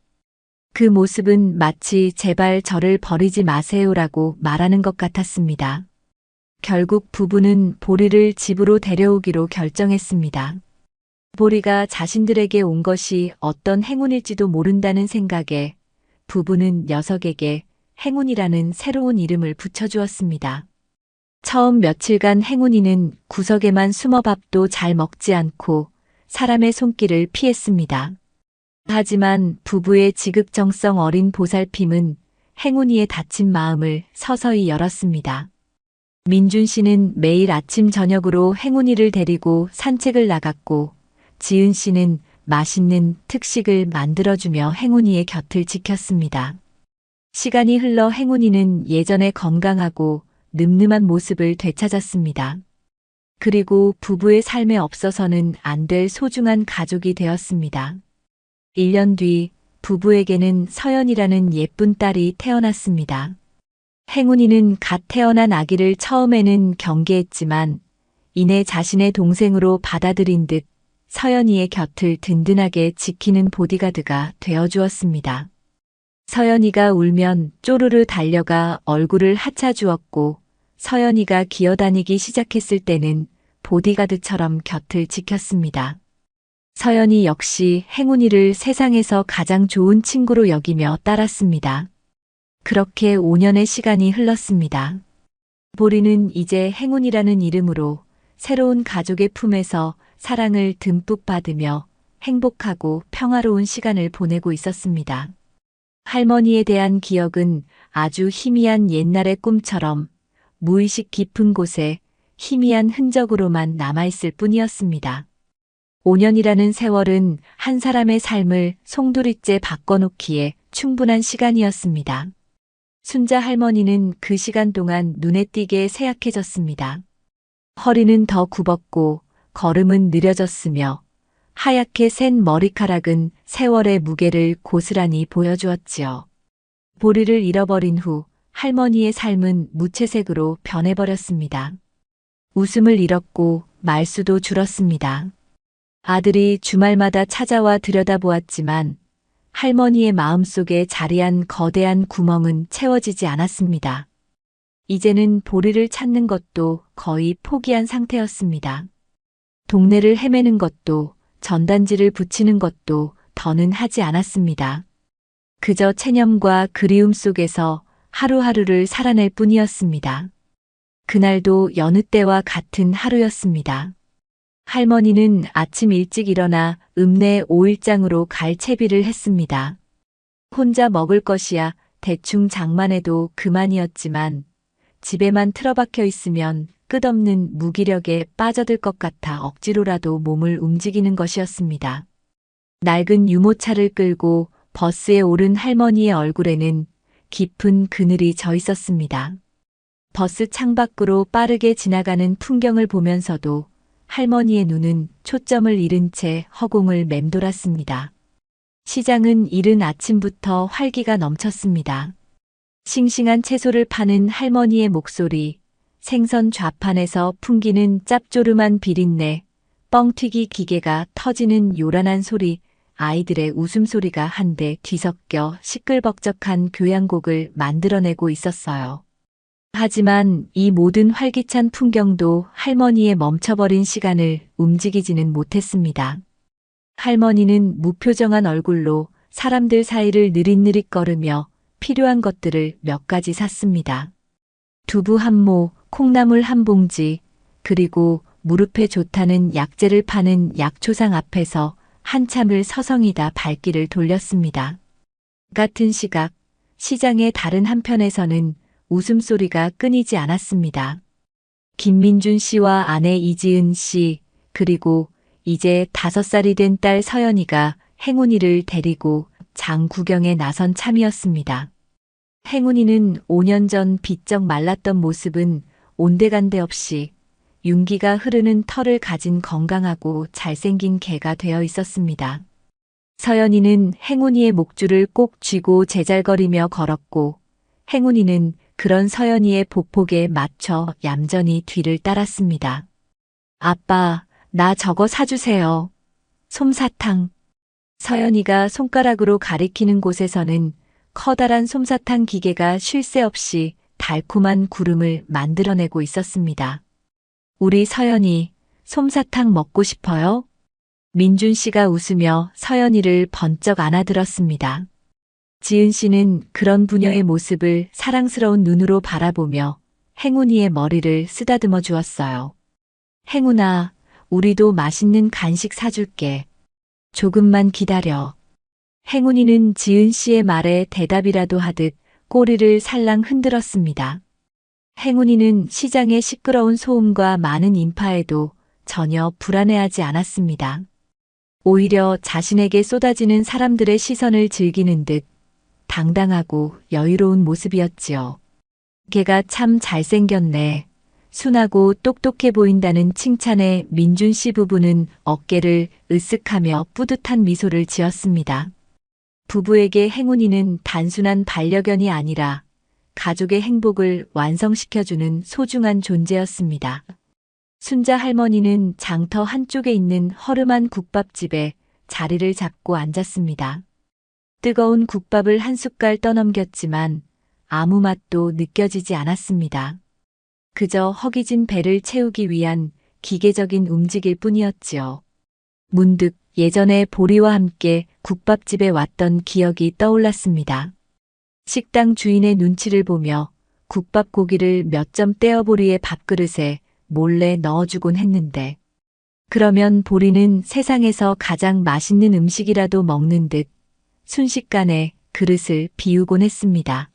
그 모습은 마치 제발 저를 버리지 마세요라고 말하는 것 같았습니다. 결국 부부는 보리를 집으로 데려오기로 결정했습니다. 보리가 자신들에게 온 것이 어떤 행운일지도 모른다는 생각에 부부는 녀석에게 행운이라는 새로운 이름을 붙여주었습니다. 처음 며칠간 행운이는 구석에만 숨어 밥도 잘 먹지 않고 사람의 손길을 피했습니다. 하지만 부부의 지극정성 어린 보살핌은 행운이의 닫힌 마음을 서서히 열었습니다. 민준 씨는 매일 아침 저녁으로 행운이를 데리고 산책을 나갔고 지은 씨는 맛있는 특식을 만들어주며 행운이의 곁을 지켰습니다. 시간이 흘러 행운이는 예전에 건강하고 늠름한 모습을 되찾았습니다. 그리고 부부의 삶에 없어서는 안 될 소중한 가족이 되었습니다. 1년 뒤 부부에게는 서연이라는 예쁜 딸이 태어났습니다. 행운이는 갓 태어난 아기를 처음에는 경계했지만 이내 자신의 동생으로 받아들인 듯 서연이의 곁을 든든하게 지키는 보디가드가 되어주었습니다. 서연이가 울면 쪼르르 달려가 얼굴을 하차주었고 서연이가 기어다니기 시작했을 때는 보디가드처럼 곁을 지켰습니다. 서연이 역시 행운이를 세상에서 가장 좋은 친구로 여기며 따랐습니다. 그렇게 5년의 시간이 흘렀습니다. 보리는 이제 행운이라는 이름으로 새로운 가족의 품에서 사랑을 듬뿍 받으며 행복하고 평화로운 시간을 보내고 있었습니다. 할머니에 대한 기억은 아주 희미한 옛날의 꿈처럼 무의식 깊은 곳에 희미한 흔적으로만 남아있을 뿐이었습니다. 5년이라는 세월은 한 사람의 삶을 송두리째 바꿔놓기에 충분한 시간이었습니다. 순자 할머니는 그 시간 동안 눈에 띄게 세약해졌습니다. 허리는 더 굽었고 걸음은 느려졌으며 하얗게 센 머리카락은 세월의 무게를 고스란히 보여주었지요. 보리를 잃어버린 후 할머니의 삶은 무채색으로 변해버렸습니다. 웃음을 잃었고 말수도 줄었습니다. 아들이 주말마다 찾아와 들여다보았지만 할머니의 마음속에 자리한 거대한 구멍은 채워지지 않았습니다. 이제는 보리를 찾는 것도 거의 포기한 상태였습니다. 동네를 헤매는 것도 전단지를 붙이는 것도 더는 하지 않았습니다. 그저 체념과 그리움 속에서 하루하루를 살아낼 뿐이었습니다. 그날도 여느 때와 같은 하루였습니다. 할머니는 아침 일찍 일어나 읍내 5일장으로 갈 채비를 했습니다. 혼자 먹을 것이야 대충 장만해도 그만이었지만 집에만 틀어박혀 있으면 끝없는 무기력에 빠져들 것 같아 억지로라도 몸을 움직이는 것이었습니다. 낡은 유모차를 끌고 버스에 오른 할머니의 얼굴에는 깊은 그늘이 져 있었습니다. 버스 창밖으로 빠르게 지나가는 풍경을 보면서도 할머니의 눈은 초점을 잃은 채 허공을 맴돌았습니다. 시장은 이른 아침부터 활기가 넘쳤습니다. 싱싱한 채소를 파는 할머니의 목소리, 생선 좌판에서 풍기는 짭조름한 비린내, 뻥튀기 기계가 터지는 요란한 소리, 아이들의 웃음소리가 한데 뒤섞여 시끌벅적한 교향곡을 만들어내고 있었어요. 하지만 이 모든 활기찬 풍경도 할머니의 멈춰버린 시간을 움직이지는 못했습니다. 할머니는 무표정한 얼굴로 사람들 사이를 느릿느릿 걸으며 필요한 것들을 몇 가지 샀습니다. 두부 한 모, 콩나물 한 봉지, 그리고 무릎에 좋다는 약재를 파는 약초상 앞에서 한참을 서성이다 발길을 돌렸습니다. 같은 시각, 시장의 다른 한편에서는 웃음소리가 끊이지 않았습니다. 김민준 씨와 아내 이지은 씨, 그리고 이제 5살이 된 딸 서연이가 행운이를 데리고 장 구경에 나선 참이었습니다. 행운이는 5년 전 비쩍 말랐던 모습은 온데간데 없이 윤기가 흐르는 털을 가진 건강하고 잘생긴 개가 되어 있었습니다. 서연이는 행운이의 목줄을 꼭 쥐고 제잘거리며 걸었고 행운이는 그런 서연이의 보폭에 맞춰 얌전히 뒤를 따랐습니다. 아빠, 나 저거 사주세요. 솜사탕. 서연이가 손가락으로 가리키는 곳에서는 커다란 솜사탕 기계가 쉴 새 없이 달콤한 구름을 만들어내고 있었습니다. 우리 서연이 솜사탕 먹고 싶어요? 민준 씨가 웃으며 서연이를 번쩍 안아들었습니다. 지은 씨는 그런 부녀의 모습을 사랑스러운 눈으로 바라보며 행운이의 머리를 쓰다듬어 주었어요. 행운아, 우리도 맛있는 간식 사줄게. 조금만 기다려. 행운이는 지은 씨의 말에 대답이라도 하듯 꼬리를 살랑 흔들었습니다. 행운이는 시장의 시끄러운 소음과 많은 인파에도 전혀 불안해하지 않았습니다. 오히려 자신에게 쏟아지는 사람들의 시선을 즐기는 듯 당당하고 여유로운 모습이었지요. 걔가 참 잘생겼네. 순하고 똑똑해 보인다는 칭찬에 민준 씨 부부는 어깨를 으쓱하며 뿌듯한 미소를 지었습니다. 부부에게 행운이는 단순한 반려견이 아니라 가족의 행복을 완성시켜주는 소중한 존재였습니다. 순자 할머니는 장터 한쪽에 있는 허름한 국밥집에 자리를 잡고 앉았습니다. 뜨거운 국밥을 한 숟갈 떠넘겼지만 아무 맛도 느껴지지 않았습니다. 그저 허기진 배를 채우기 위한 기계적인 움직일 뿐이었지요. 문득 예전에 보리와 함께 국밥집에 왔던 기억이 떠올랐습니다. 식당 주인의 눈치를 보며 국밥 고기를 몇 점 떼어 보리의 밥그릇에 몰래 넣어주곤 했는데 그러면 보리는 세상에서 가장 맛있는 음식이라도 먹는 듯 순식간에 그릇을 비우곤 했습니다.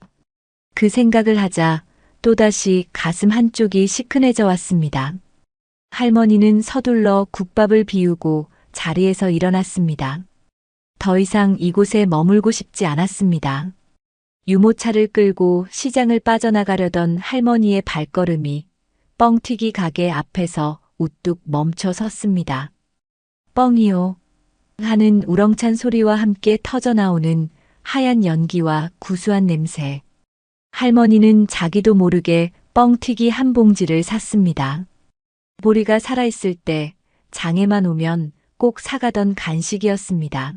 그 생각을 하자 또다시 가슴 한쪽이 시큰해져 왔습니다. 할머니는 서둘러 국밥을 비우고 자리에서 일어났습니다. 더 이상 이곳에 머물고 싶지 않았습니다. 유모차를 끌고 시장을 빠져나가려던 할머니의 발걸음이 뻥튀기 가게 앞에서 우뚝 멈춰 섰습니다. 뻥이요 하는 우렁찬 소리와 함께 터져나오는 하얀 연기와 구수한 냄새. 할머니는 자기도 모르게 뻥튀기 한 봉지를 샀습니다. 보리가 살아있을 때 장에만 오면 꼭 사가던 간식이었습니다.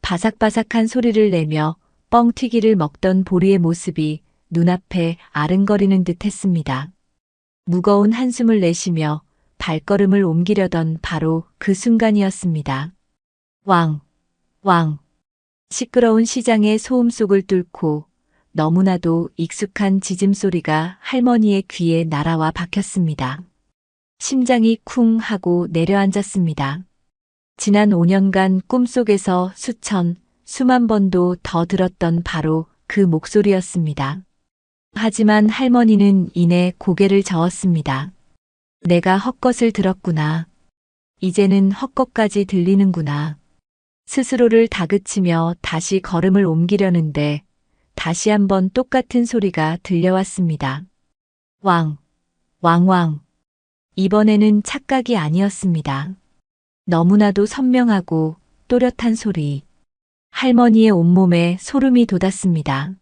바삭바삭한 소리를 내며 뻥튀기를 먹던 보리의 모습이 눈앞에 아른거리는 듯 했습니다. 무거운 한숨을 내쉬며 발걸음을 옮기려던 바로 그 순간이었습니다. 왕, 왕. 시끄러운 시장의 소음 속을 뚫고 너무나도 익숙한 짖음소리가 할머니의 귀에 날아와 박혔습니다. 심장이 쿵 하고 내려앉았습니다. 지난 5년간 꿈속에서 수천, 수만 번도 더 들었던 바로 그 목소리였습니다. 하지만 할머니는 이내 고개를 저었습니다. 내가 헛것을 들었구나. 이제는 헛것까지 들리는구나. 스스로를 다그치며 다시 걸음을 옮기려는데 다시 한번 똑같은 소리가 들려왔습니다. 왕, 왕왕. 이번에는 착각이 아니었습니다. 너무나도 선명하고 또렷한 소리. 할머니의 온몸에 소름이 돋았습니다.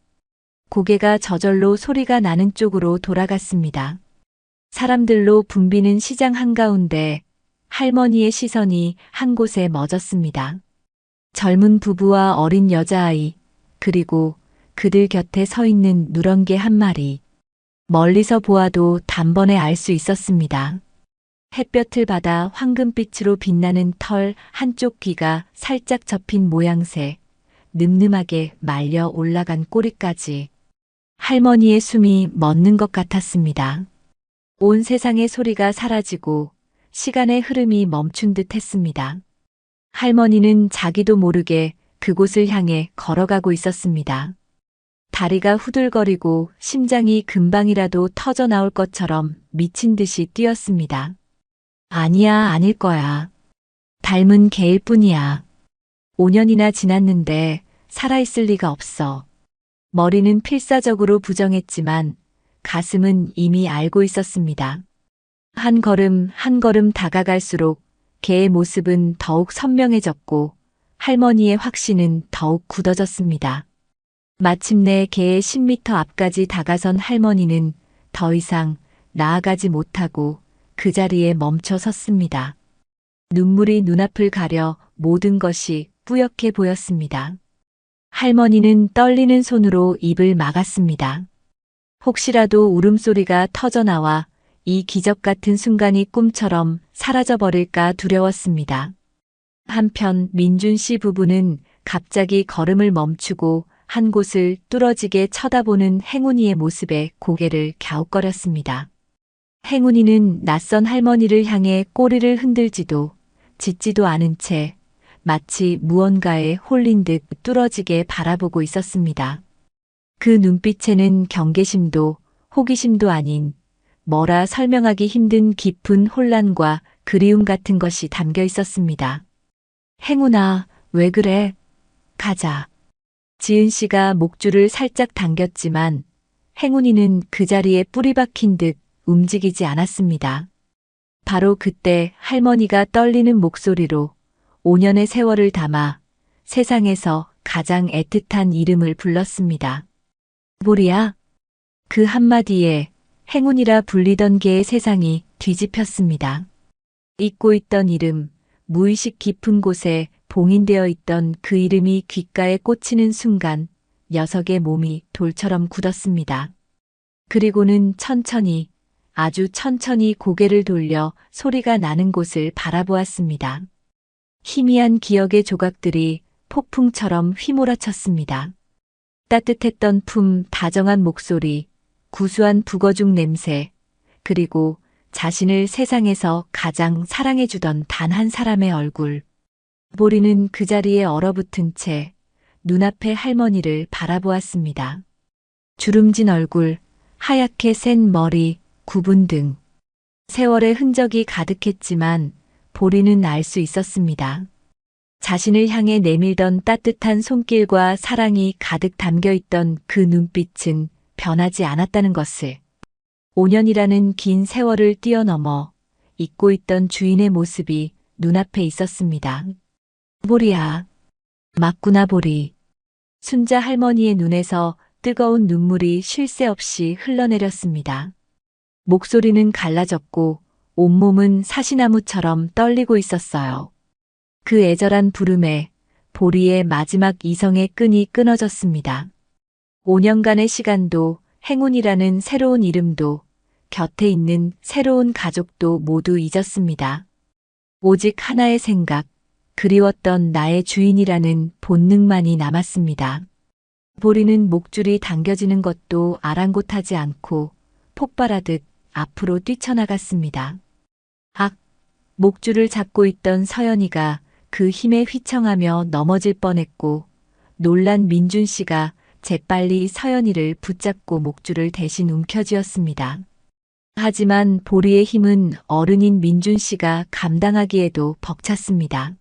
고개가 저절로 소리가 나는 쪽으로 돌아갔습니다. 사람들로 붐비는 시장 한가운데 할머니의 시선이 한 곳에 멎었습니다. 젊은 부부와 어린 여자아이, 그리고 그들 곁에 서 있는 누렁개 한 마리. 멀리서 보아도 단번에 알 수 있었습니다. 햇볕을 받아 황금빛으로 빛나는 털 한쪽 귀가 살짝 접힌 모양새, 늠름하게 말려 올라간 꼬리까지. 할머니의 숨이 멎는 것 같았습니다. 온 세상의 소리가 사라지고 시간의 흐름이 멈춘 듯 했습니다. 할머니는 자기도 모르게 그곳을 향해 걸어가고 있었습니다. 다리가 후들거리고 심장이 금방이라도 터져 나올 것처럼 미친 듯이 뛰었습니다. 아니야, 아닐 거야. 닮은 개일 뿐이야. 5년이나 지났는데 살아있을 리가 없어. 머리는 필사적으로 부정했지만 가슴은 이미 알고 있었습니다. 한 걸음 한 걸음 다가갈수록 개의 모습은 더욱 선명해졌고 할머니의 확신은 더욱 굳어졌습니다. 마침내 개의 10m 앞까지 다가선 할머니는 더 이상 나아가지 못하고 그 자리에 멈춰 섰습니다. 눈물이 눈앞을 가려 모든 것이 뿌옇게 보였습니다. 할머니는 떨리는 손으로 입을 막았습니다. 혹시라도 울음소리가 터져나와 이 기적 같은 순간이 꿈처럼 사라져버릴까 두려웠습니다. 한편 민준 씨 부부는 갑자기 걸음을 멈추고 한 곳을 뚫어지게 쳐다보는 행운이의 모습에 고개를 갸웃거렸습니다. 행운이는 낯선 할머니를 향해 꼬리를 흔들지도 짖지도 않은 채 마치 무언가에 홀린 듯 뚫어지게 바라보고 있었습니다. 그 눈빛에는 경계심도 호기심도 아닌 뭐라 설명하기 힘든 깊은 혼란과 그리움 같은 것이 담겨 있었습니다. 행운아, 왜 그래? 가자. 지은 씨가 목줄을 살짝 당겼지만 행운이는 그 자리에 뿌리 박힌 듯 움직이지 않았습니다. 바로 그때 할머니가 떨리는 목소리로 5년의 세월을 담아 세상에서 가장 애틋한 이름을 불렀습니다. 보리야. 그 한마디에 행운이라 불리던 개의 세상이 뒤집혔습니다. 잊고 있던 이름, 무의식 깊은 곳에 봉인되어 있던 그 이름이 귓가에 꽂히는 순간 녀석의 몸이 돌처럼 굳었습니다. 그리고는 천천히, 아주 천천히 고개를 돌려 소리가 나는 곳을 바라보았습니다. 희미한 기억의 조각들이 폭풍처럼 휘몰아쳤습니다. 따뜻했던 품, 다정한 목소리, 구수한 북어죽 냄새, 그리고 자신을 세상에서 가장 사랑해주던 단 한 사람의 얼굴. 보리는 그 자리에 얼어붙은 채 눈앞의 할머니를 바라보았습니다. 주름진 얼굴, 하얗게 센 머리, 굽은 등. 세월의 흔적이 가득했지만 보리는 알 수 있었습니다. 자신을 향해 내밀던 따뜻한 손길과 사랑이 가득 담겨 있던 그 눈빛은 변하지 않았다는 것을. 5년이라는 긴 세월을 뛰어넘어 잊고 있던 주인의 모습이 눈앞에 있었습니다. 보리야. 맞구나 보리. 순자 할머니의 눈에서 뜨거운 눈물이 쉴 새 없이 흘러내렸습니다. 목소리는 갈라졌고 온몸은 사시나무처럼 떨리고 있었어요. 그 애절한 부름에 보리의 마지막 이성의 끈이 끊어졌습니다. 5년간의 시간도 행운이라는 새로운 이름도 곁에 있는 새로운 가족도 모두 잊었습니다. 오직 하나의 생각, 그리웠던 나의 주인이라는 본능만이 남았습니다. 보리는 목줄이 당겨지는 것도 아랑곳하지 않고 폭발하듯 앞으로 뛰쳐나갔습니다. 악! 목줄을 잡고 있던 서연이가 그 힘에 휘청하며 넘어질 뻔했고 놀란 민준 씨가 재빨리 서연이를 붙잡고 목줄을 대신 움켜쥐었습니다. 하지만 보리의 힘은 어른인 민준 씨가 감당하기에도 벅찼습니다.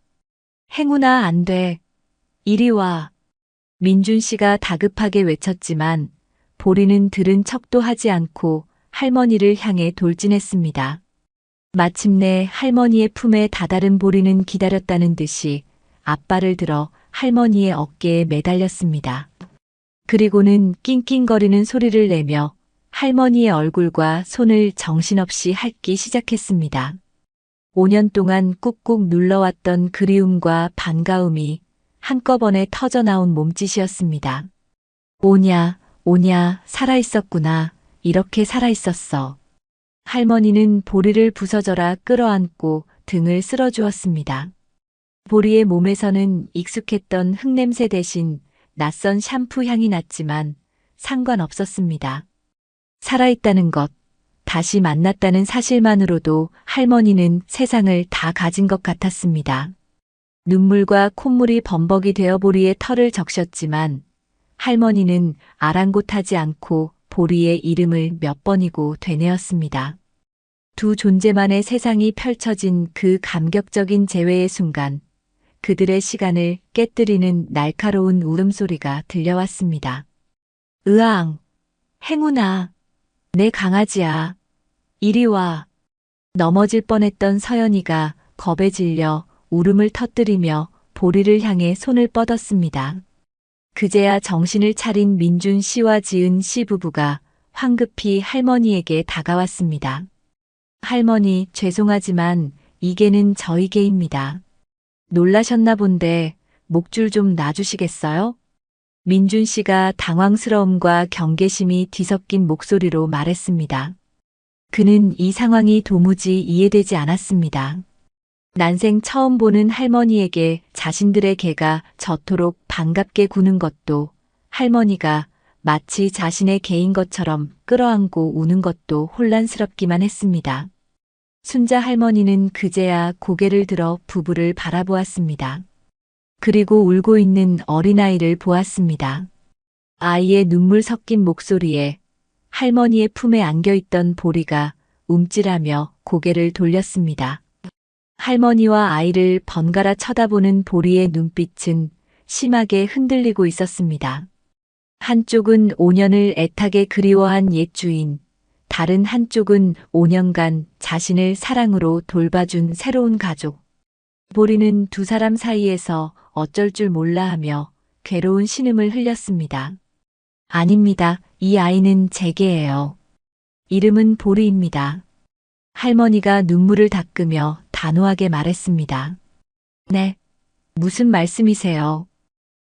행운아, 안 돼. 이리 와. 민준 씨가 다급하게 외쳤지만 보리는 들은 척도 하지 않고 할머니를 향해 돌진했습니다. 마침내 할머니의 품에 다다른 보리는 기다렸다는 듯이 앞발을 들어 할머니의 어깨에 매달렸습니다. 그리고는 낑낑거리는 소리를 내며 할머니의 얼굴과 손을 정신없이 핥기 시작했습니다. 5년 동안 꾹꾹 눌러왔던 그리움과 반가움이 한꺼번에 터져나온 몸짓이었습니다. 오냐, 오냐, 살아있었구나. 이렇게 살아있었어. 할머니는 보리를 부서져라 끌어안고 등을 쓸어주었습니다. 보리의 몸에서는 익숙했던 흙냄새 대신 낯선 샴푸 향이 났지만 상관없었습니다. 살아있다는 것, 다시 만났다는 사실만으로도 할머니는 세상을 다 가진 것 같았습니다. 눈물과 콧물이 범벅이 되어 보리의 털을 적셨지만 할머니는 아랑곳하지 않고 보리의 이름을 몇 번이고 되뇌었습니다. 두 존재만의 세상이 펼쳐진 그 감격적인 재회의 순간 그들의 시간을 깨뜨리는 날카로운 울음소리가 들려왔습니다. 으앙! 행운아! 내 강아지야! 이리 와! 넘어질 뻔했던 서연이가 겁에 질려 울음을 터뜨리며 보리를 향해 손을 뻗었습니다. 그제야 정신을 차린 민준 씨와 지은 씨 부부가 황급히 할머니에게 다가왔습니다. 할머니, 죄송하지만 이 개는 저희 개입니다. 놀라셨나 본데 목줄 좀 놔주시겠어요? 민준 씨가 당황스러움과 경계심이 뒤섞인 목소리로 말했습니다. 그는 이 상황이 도무지 이해되지 않았습니다. 난생 처음 보는 할머니에게 자신들의 개가 저토록 반갑게 구는 것도, 할머니가 마치 자신의 개인 것처럼 끌어안고 우는 것도 혼란스럽기만 했습니다. 순자 할머니는 그제야 고개를 들어 부부를 바라보았습니다. 그리고 울고 있는 어린아이를 보았습니다. 아이의 눈물 섞인 목소리에 할머니의 품에 안겨있던 보리가 움찔하며 고개를 돌렸습니다. 할머니와 아이를 번갈아 쳐다보는 보리의 눈빛은 심하게 흔들리고 있었습니다. 한쪽은 5년을 애타게 그리워한 옛 주인, 다른 한쪽은 5년간 자신을 사랑으로 돌봐준 새로운 가족. 보리는 두 사람 사이에서 어쩔 줄 몰라 하며 괴로운 신음을 흘렸습니다. 아닙니다. 이 아이는 제 개예요. 이름은 보리입니다. 할머니가 눈물을 닦으며 단호하게 말했습니다. 네, 무슨 말씀이세요?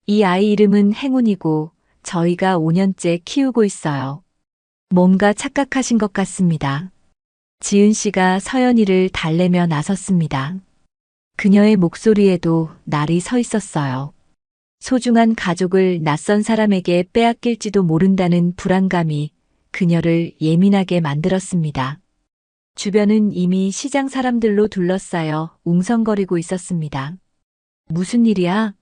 이 아이 이름은 행운이고 저희가 5년째 키우고 있어요. 뭔가 착각하신 것 같습니다. 지은 씨가 서연이를 달래며 나섰습니다. 그녀의 목소리에도 날이 서 있었어요. 소중한 가족을 낯선 사람에게 빼앗길지도 모른다는 불안감이 그녀를 예민하게 만들었습니다. 주변은 이미 시장 사람들로 둘러싸여 웅성거리고 있었습니다. 무슨 일이야?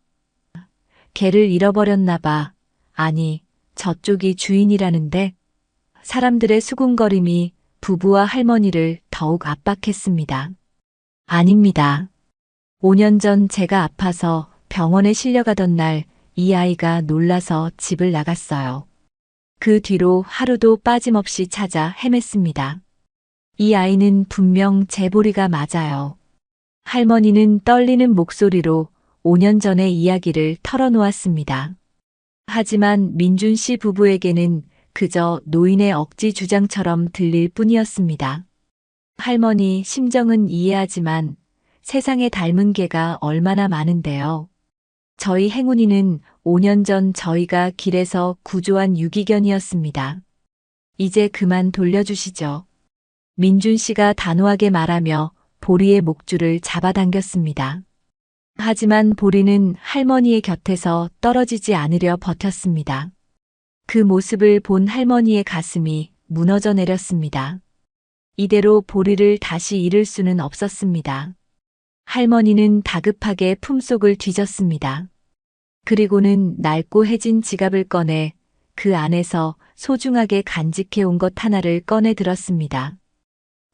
개를 잃어버렸나 봐. 아니, 저쪽이 주인이라는데? 사람들의 수군거림이 부부와 할머니를 더욱 압박했습니다. 아닙니다. 5년 전 제가 아파서 병원에 실려가던 날 이 아이가 놀라서 집을 나갔어요. 그 뒤로 하루도 빠짐없이 찾아 헤맸습니다. 이 아이는 분명 제 보리가 맞아요. 할머니는 떨리는 목소리로 5년 전의 이야기를 털어놓았습니다. 하지만 민준 씨 부부에게는 그저 노인의 억지 주장처럼 들릴 뿐이었습니다. 할머니 심정은 이해하지만 세상에 닮은 개가 얼마나 많은데요. 저희 행운이는 5년 전 저희가 길에서 구조한 유기견이었습니다. 이제 그만 돌려주시죠. 민준 씨가 단호하게 말하며 보리의 목줄을 잡아당겼습니다. 하지만 보리는 할머니의 곁에서 떨어지지 않으려 버텼습니다. 그 모습을 본 할머니의 가슴이 무너져 내렸습니다. 이대로 보리를 다시 잃을 수는 없었습니다. 할머니는 다급하게 품속을 뒤졌습니다. 그리고는 낡고 해진 지갑을 꺼내 그 안에서 소중하게 간직해온 것 하나를 꺼내 들었습니다.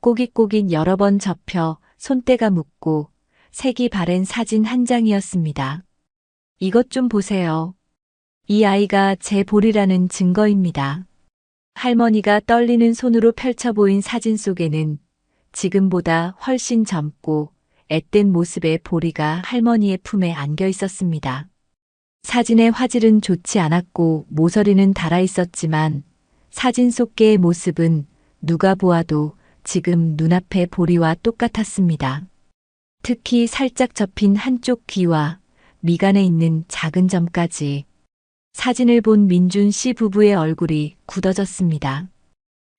꼬깃꼬깃 여러 번 접혀 손때가 묻고 색이 바랜 사진 한 장이었습니다. 이것 좀 보세요. 이 아이가 제 볼이라는 증거입니다. 할머니가 떨리는 손으로 펼쳐 보인 사진 속에는 지금보다 훨씬 젊고 앳된 모습의 보리가 할머니의 품에 안겨 있었습니다. 사진의 화질은 좋지 않았고 모서리는 닳아 있었지만 사진 속 개의 모습은 누가 보아도 지금 눈앞의 보리와 똑같았습니다. 특히 살짝 접힌 한쪽 귀와 미간에 있는 작은 점까지. 사진을 본 민준 씨 부부의 얼굴이 굳어졌습니다.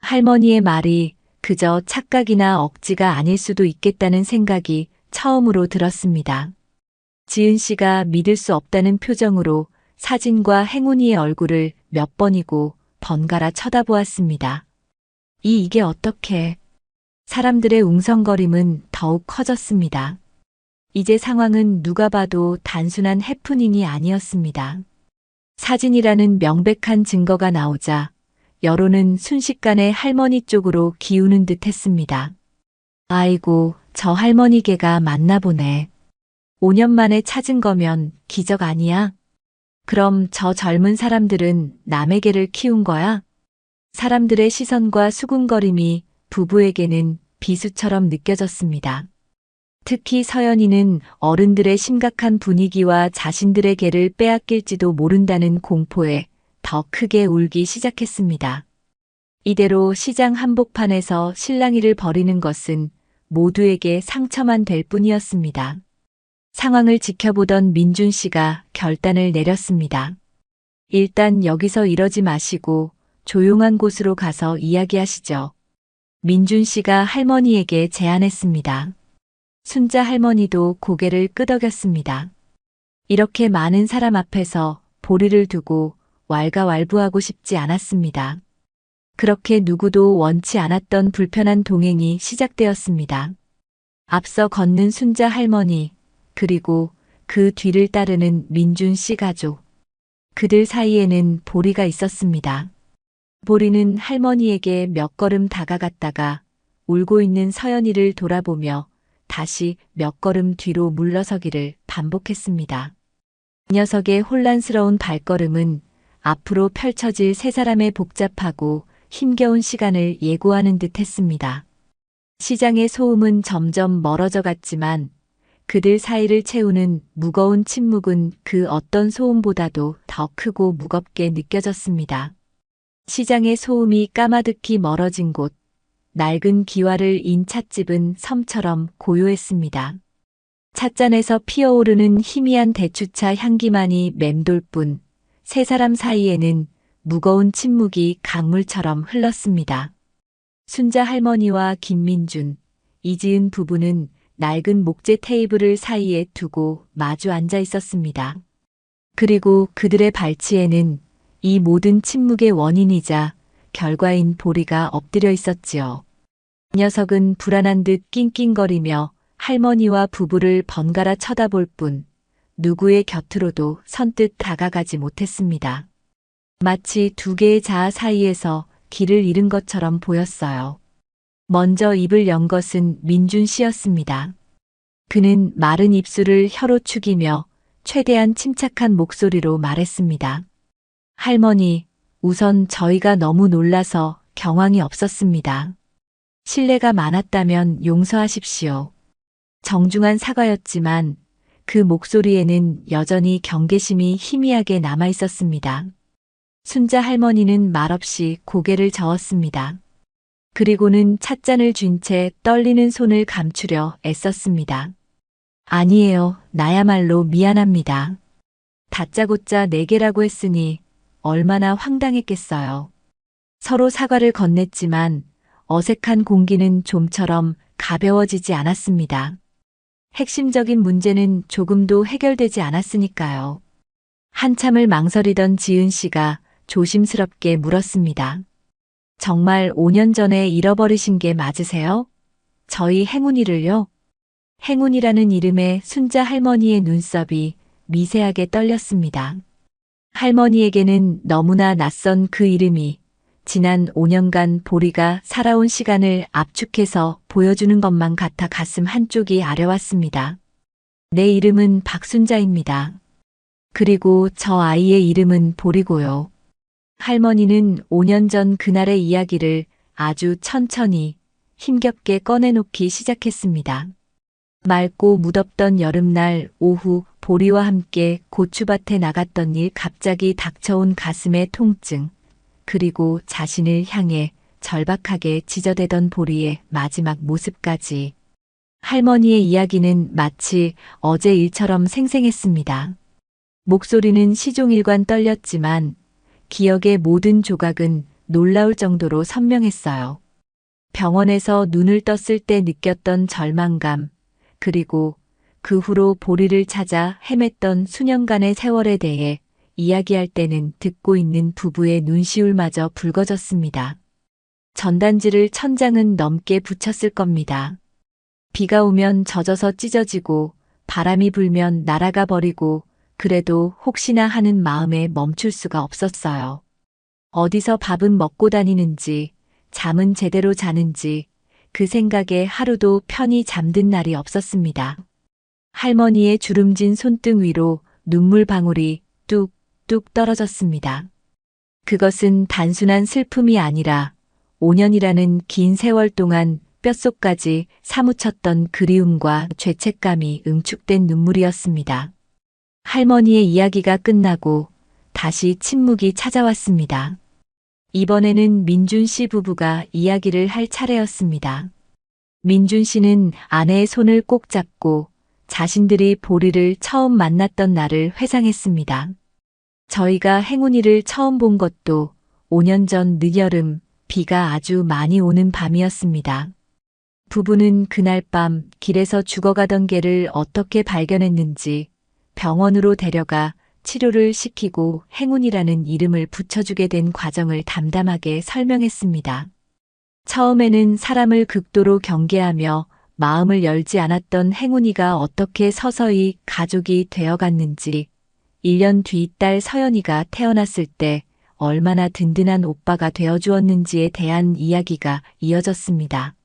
할머니의 말이 그저 착각이나 억지가 아닐 수도 있겠다는 생각이 처음으로 들었습니다. 지은 씨가 믿을 수 없다는 표정으로 사진과 행운이의 얼굴을 몇 번이고 번갈아 쳐다보았습니다. 이게 어떻게? 사람들의 웅성거림은 더욱 커졌습니다. 이제 상황은 누가 봐도 단순한 해프닝이 아니었습니다. 사진이라는 명백한 증거가 나오자 여론은 순식간에 할머니 쪽으로 기우는 듯 했습니다. 아이고, 저 할머니 개가 맞나 보네. 5년 만에 찾은 거면 기적 아니야? 그럼 저 젊은 사람들은 남의 개를 키운 거야? 사람들의 시선과 수군거림이 부부에게는 비수처럼 느껴졌습니다. 특히 서연이는 어른들의 심각한 분위기와 자신들의 개를 빼앗길지도 모른다는 공포에 더 크게 울기 시작했습니다. 이대로 시장 한복판에서 실랑이를 벌이는 것은 모두에게 상처만 될 뿐이었습니다. 상황을 지켜보던 민준 씨가 결단을 내렸습니다. 일단 여기서 이러지 마시고 조용한 곳으로 가서 이야기하시죠. 민준 씨가 할머니에게 제안했습니다. 순자 할머니도 고개를 끄덕였습니다. 이렇게 많은 사람 앞에서 보리를 두고 왈가왈부하고 싶지 않았습니다. 그렇게 누구도 원치 않았던 불편한 동행이 시작되었습니다. 앞서 걷는 순자 할머니, 그리고 그 뒤를 따르는 민준 씨 가족. 그들 사이에는 보리가 있었습니다. 보리는 할머니에게 몇 걸음 다가갔다가 울고 있는 서연이를 돌아보며 다시 몇 걸음 뒤로 물러서기를 반복했습니다. 녀석의 혼란스러운 발걸음은 앞으로 펼쳐질 세 사람의 복잡하고 힘겨운 시간을 예고하는 듯 했습니다. 시장의 소음은 점점 멀어져 갔지만 그들 사이를 채우는 무거운 침묵은 그 어떤 소음보다도 더 크고 무겁게 느껴졌습니다. 시장의 소음이 까마득히 멀어진 곳, 낡은 기와를 인 찻집은 섬처럼 고요했습니다. 찻잔에서 피어오르는 희미한 대추차 향기만이 맴돌 뿐 세 사람 사이에는 무거운 침묵이 강물처럼 흘렀습니다. 순자 할머니와 김민준, 이지은 부부는 낡은 목재 테이블을 사이에 두고 마주 앉아 있었습니다. 그리고 그들의 발치에는 이 모든 침묵의 원인이자 결과인 보리가 엎드려 있었지요. 녀석은 불안한 듯 낑낑거리며 할머니와 부부를 번갈아 쳐다볼 뿐 누구의 곁으로도 선뜻 다가가지 못했습니다. 마치 두 개의 자아 사이에서 길을 잃은 것처럼 보였어요. 먼저 입을 연 것은 민준 씨였습니다. 그는 마른 입술을 혀로 축이며 최대한 침착한 목소리로 말했습니다. 할머니, 우선 저희가 너무 놀라서 경황이 없었습니다. 실례가 많았다면 용서하십시오. 정중한 사과였지만 그 목소리에는 여전히 경계심이 희미하게 남아 있었습니다. 순자 할머니는 말없이 고개를 저었습니다. 그리고는 찻잔을 쥔 채 떨리는 손을 감추려 애썼습니다. 아니에요. 나야말로 미안합니다. 다짜고짜 네 개라고 했으니 얼마나 황당했겠어요. 서로 사과를 건넸지만 어색한 공기는 좀처럼 가벼워지지 않았습니다. 핵심적인 문제는 조금도 해결되지 않았으니까요. 한참을 망설이던 지은 씨가 조심스럽게 물었습니다. 정말 5년 전에 잃어버리신 게 맞으세요? 저희 행운이를요? 행운이라는 이름에 순자 할머니의 눈썹이 미세하게 떨렸습니다. 할머니에게는 너무나 낯선 그 이름이 지난 5년간 보리가 살아온 시간을 압축해서 보여주는 것만 같아 가슴 한쪽이 아려왔습니다. 내 이름은 박순자입니다. 그리고 저 아이의 이름은 보리고요. 할머니는 5년 전 그날의 이야기를 아주 천천히 힘겹게 꺼내놓기 시작했습니다. 맑고 무덥던 여름날 오후 보리와 함께 고추밭에 나갔던 일, 갑자기 닥쳐온 가슴의 통증, 그리고 자신을 향해 절박하게 지저대던 보리의 마지막 모습까지. 할머니의 이야기는 마치 어제 일처럼 생생했습니다. 목소리는 시종일관 떨렸지만 기억의 모든 조각은 놀라울 정도로 선명했어요. 병원에서 눈을 떴을 때 느꼈던 절망감, 그리고 그 후로 보리를 찾아 헤맸던 수년간의 세월에 대해 이야기할 때는 듣고 있는 부부의 눈시울마저 붉어졌습니다. 전단지를 1000장은 넘게 붙였을 겁니다. 비가 오면 젖어서 찢어지고 바람이 불면 날아가 버리고 그래도 혹시나 하는 마음에 멈출 수가 없었어요. 어디서 밥은 먹고 다니는지, 잠은 제대로 자는지 그 생각에 하루도 편히 잠든 날이 없었습니다. 할머니의 주름진 손등 위로 눈물 방울이 뚝뚝 떨어졌습니다. 그것은 단순한 슬픔이 아니라 5년이라는 긴 세월 동안 뼛속까지 사무쳤던 그리움과 죄책감이 응축된 눈물이었습니다. 할머니의 이야기가 끝나고 다시 침묵이 찾아왔습니다. 이번에는 민준 씨 부부가 이야기를 할 차례였습니다. 민준 씨는 아내의 손을 꼭 잡고 자신들이 보리를 처음 만났던 날을 회상했습니다. 저희가 행운이를 처음 본 것도 5년 전 늦여름 비가 아주 많이 오는 밤이었습니다. 부부는 그날 밤 길에서 죽어가던 개를 어떻게 발견했는지 병원으로 데려가 치료를 시키고 행운이라는 이름을 붙여주게 된 과정을 담담하게 설명했습니다. 처음에는 사람을 극도로 경계하며 마음을 열지 않았던 행운이가 어떻게 서서히 가족이 되어갔는지, 1년 뒤 딸 서연이가 태어났을 때 얼마나 든든한 오빠가 되어주었는지에 대한 이야기가 이어졌습니다.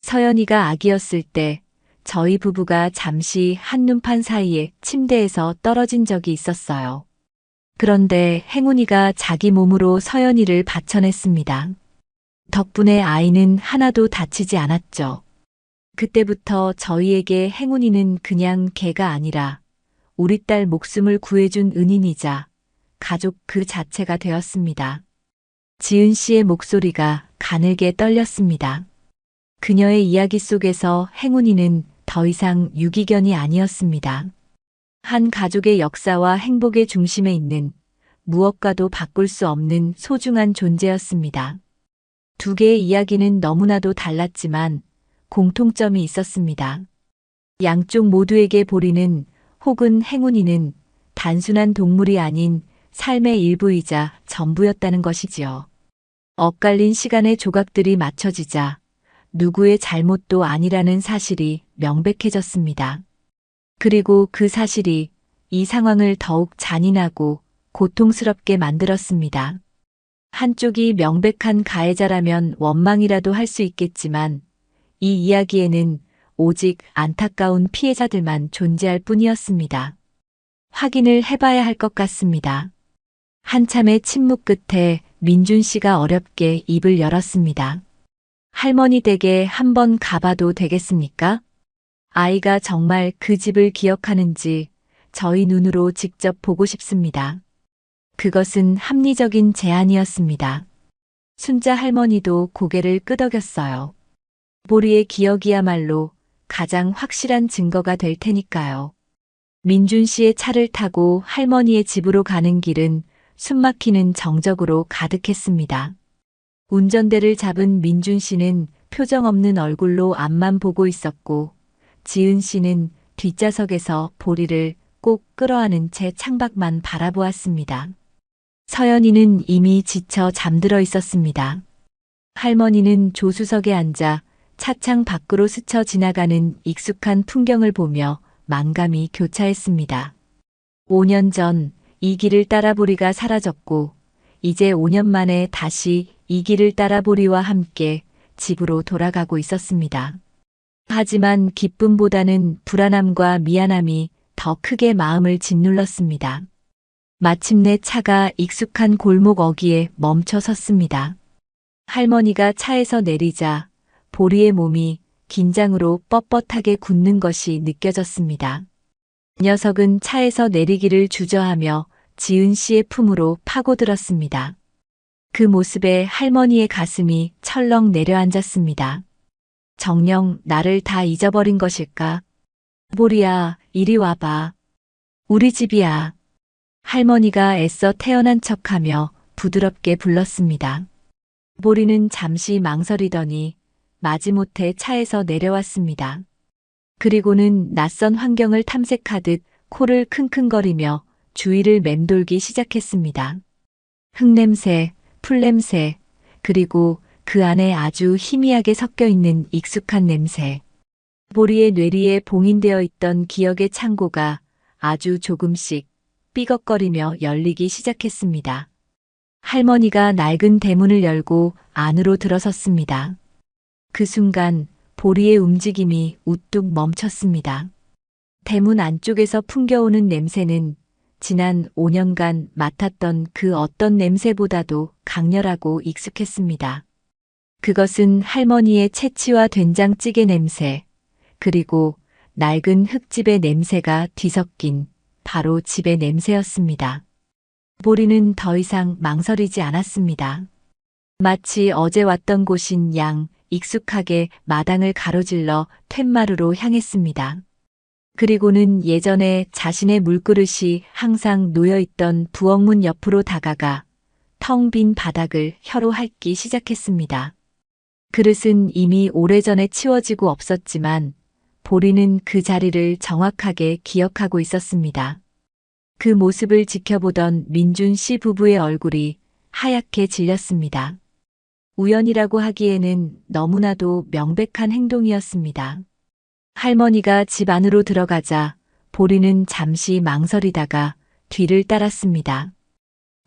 서연이가 아기였을 때 저희 부부가 잠시 한눈판 사이에 침대에서 떨어진 적이 있었어요. 그런데 행운이가 자기 몸으로 서연이를 받쳐냈습니다. 덕분에 아이는 하나도 다치지 않았죠. 그때부터 저희에게 행운이는 그냥 개가 아니라 우리 딸 목숨을 구해준 은인이자 가족 그 자체가 되었습니다. 지은 씨의 목소리가 가늘게 떨렸습니다. 그녀의 이야기 속에서 행운이는 더 이상 유기견이 아니었습니다. 한 가족의 역사와 행복의 중심에 있는 무엇과도 바꿀 수 없는 소중한 존재였습니다. 두 개의 이야기는 너무나도 달랐지만 공통점이 있었습니다. 양쪽 모두에게 보리는 혹은 행운이는 단순한 동물이 아닌 삶의 일부이자 전부였다는 것이지요. 엇갈린 시간의 조각들이 맞춰지자 누구의 잘못도 아니라는 사실이 명백해졌습니다. 그리고 그 사실이 이 상황을 더욱 잔인하고 고통스럽게 만들었습니다. 한쪽이 명백한 가해자라면 원망이라도 할 수 있겠지만 이 이야기에는 오직 안타까운 피해자들만 존재할 뿐이었습니다. 확인을 해봐야 할 것 같습니다. 한참의 침묵 끝에 민준 씨가 어렵게 입을 열었습니다. 할머니 댁에 한번 가봐도 되겠습니까? 아이가 정말 그 집을 기억하는지 저희 눈으로 직접 보고 싶습니다. 그것은 합리적인 제안이었습니다. 순자 할머니도 고개를 끄덕였어요. 보리의 기억이야말로 가장 확실한 증거가 될 테니까요. 민준 씨의 차를 타고 할머니의 집으로 가는 길은 숨막히는 정적으로 가득했습니다. 운전대를 잡은 민준 씨는 표정 없는 얼굴로 앞만 보고 있었고, 지은 씨는 뒷좌석에서 보리를 꼭 끌어안은 채 창밖만 바라보았습니다. 서연이는 이미 지쳐 잠들어 있었습니다. 할머니는 조수석에 앉아 차창 밖으로 스쳐 지나가는 익숙한 풍경을 보며 만감이 교차했습니다. 5년 전 이 길을 따라 보리가 사라졌고 이제 5년 만에 다시 이 길을 따라 보리와 함께 집으로 돌아가고 있었습니다. 하지만 기쁨보다는 불안함과 미안함이 더 크게 마음을 짓눌렀습니다. 마침내 차가 익숙한 골목 어귀에 멈춰 섰습니다. 할머니가 차에서 내리자 보리의 몸이 긴장으로 뻣뻣하게 굳는 것이 느껴졌습니다. 녀석은 차에서 내리기를 주저하며 지은 씨의 품으로 파고들었습니다. 그 모습에 할머니의 가슴이 철렁 내려앉았습니다. 정녕 나를 다 잊어버린 것일까? 보리야, 이리 와봐. 우리 집이야. 할머니가 애써 태어난 척하며 부드럽게 불렀습니다. 보리는 잠시 망설이더니 마지못해 차에서 내려왔습니다. 그리고는 낯선 환경을 탐색하듯 코를 킁킁거리며 주위를 맴돌기 시작했습니다. 흙냄새, 풀냄새, 그리고 그 안에 아주 희미하게 섞여 있는 익숙한 냄새. 보리의 뇌리에 봉인되어 있던 기억의 창고가 아주 조금씩 삐걱거리며 열리기 시작했습니다. 할머니가 낡은 대문을 열고 안으로 들어섰습니다. 그 순간 보리의 움직임이 우뚝 멈췄습니다. 대문 안쪽에서 풍겨오는 냄새는 지난 5년간 맡았던 그 어떤 냄새보다도 강렬하고 익숙했습니다. 그것은 할머니의 채취와 된장찌개 냄새, 그리고 낡은 흙집의 냄새가 뒤섞인 바로 집의 냄새였습니다. 보리는 더 이상 망설이지 않았습니다. 마치 어제 왔던 곳인 양 익숙하게 마당을 가로질러 툇마루로 향했습니다. 그리고는 예전에 자신의 물그릇이 항상 놓여있던 부엌문 옆으로 다가가 텅 빈 바닥을 혀로 핥기 시작했습니다. 그릇은 이미 오래전에 치워지고 없었지만 보리는 그 자리를 정확하게 기억하고 있었습니다. 그 모습을 지켜보던 민준 씨 부부의 얼굴이 하얗게 질렸습니다. 우연이라고 하기에는 너무나도 명백한 행동이었습니다. 할머니가 집 안으로 들어가자 보리는 잠시 망설이다가 뒤를 따랐습니다.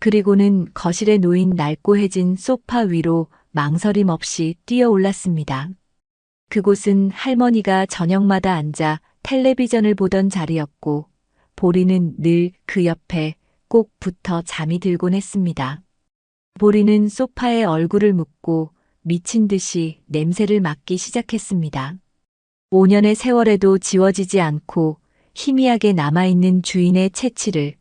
그리고는 거실에 놓인 낡고해진 소파 위로 망설임 없이 뛰어올랐습니다. 그곳은 할머니가 저녁마다 앉아 텔레비전을 보던 자리였고 보리는 늘 그 옆에 꼭 붙어 잠이 들곤 했습니다. 보리는 소파에 얼굴을 묻고 미친 듯이 냄새를 맡기 시작했습니다. 5년의 세월에도 지워지지 않고 희미하게 남아있는 주인의 채취를,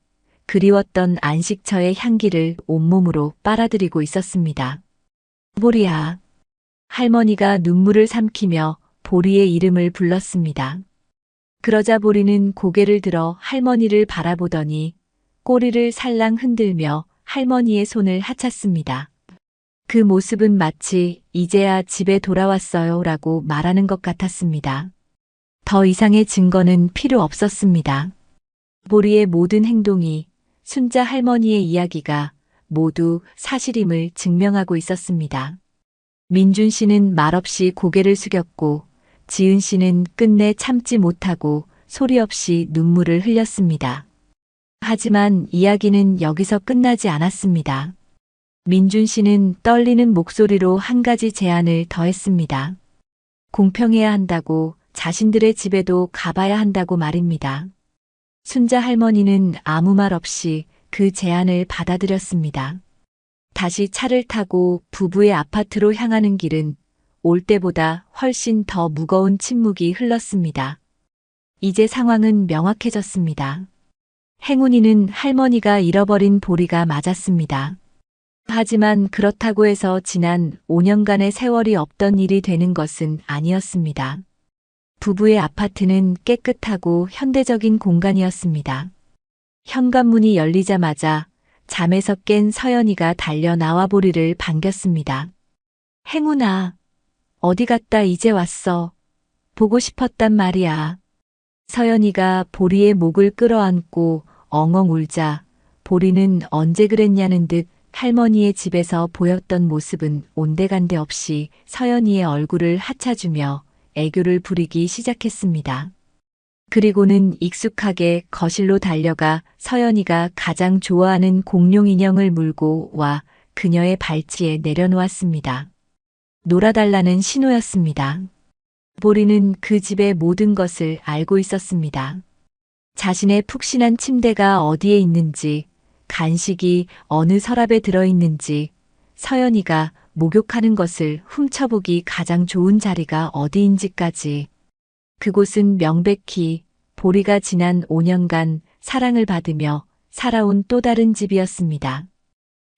그리웠던 안식처의 향기를 온몸으로 빨아들이고 있었습니다. 보리야. 할머니가 눈물을 삼키며 보리의 이름을 불렀습니다. 그러자 보리는 고개를 들어 할머니를 바라보더니 꼬리를 살랑 흔들며 할머니의 손을 하찼습니다. 그 모습은 마치 이제야 집에 돌아왔어요 라고 말하는 것 같았습니다. 더 이상의 증거는 필요 없었습니다. 보리의 모든 행동이, 순자 할머니의 이야기가 모두 사실임을 증명하고 있었습니다. 민준 씨는 말없이 고개를 숙였고 지은 씨는 끝내 참지 못하고 소리 없이 눈물을 흘렸습니다. 하지만 이야기는 여기서 끝나지 않았습니다. 민준 씨는 떨리는 목소리로 한 가지 제안을 더했습니다. 공평해야 한다고, 자신들의 집에도 가봐야 한다고 말입니다. 순자 할머니는 아무 말 없이 그 제안을 받아들였습니다. 다시 차를 타고 부부의 아파트로 향하는 길은 올 때보다 훨씬 더 무거운 침묵이 흘렀습니다. 이제 상황은 명확해졌습니다. 행운이는 할머니가 잃어버린 보리가 맞았습니다. 하지만 그렇다고 해서 지난 5년간의 세월이 없던 일이 되는 것은 아니었습니다. 부부의 아파트는 깨끗하고 현대적인 공간이었습니다. 현관문이 열리자마자 잠에서 깬 서연이가 달려 나와 보리를 반겼습니다. 행운아, 어디 갔다 이제 왔어. 보고 싶었단 말이야. 서연이가 보리의 목을 끌어안고 엉엉 울자 보리는 언제 그랬냐는 듯 할머니의 집에서 보였던 모습은 온데간데 없이 서연이의 얼굴을 하차주며 애교를 부리기 시작했습니다. 그리고는 익숙하게 거실로 달려가 서연이가 가장 좋아하는 공룡 인형을 물고 와 그녀의 발치에 내려놓았습니다. 놀아달라는 신호였습니다. 보리는 그 집의 모든 것을 알고 있었습니다. 자신의 푹신한 침대가 어디에 있는지, 간식이 어느 서랍에 들어있는지, 서연이가 목욕하는 것을 훔쳐보기 가장 좋은 자리가 어디인지까지. 그곳은 명백히 보리가 지난 5년간 사랑을 받으며 살아온 또 다른 집이었습니다.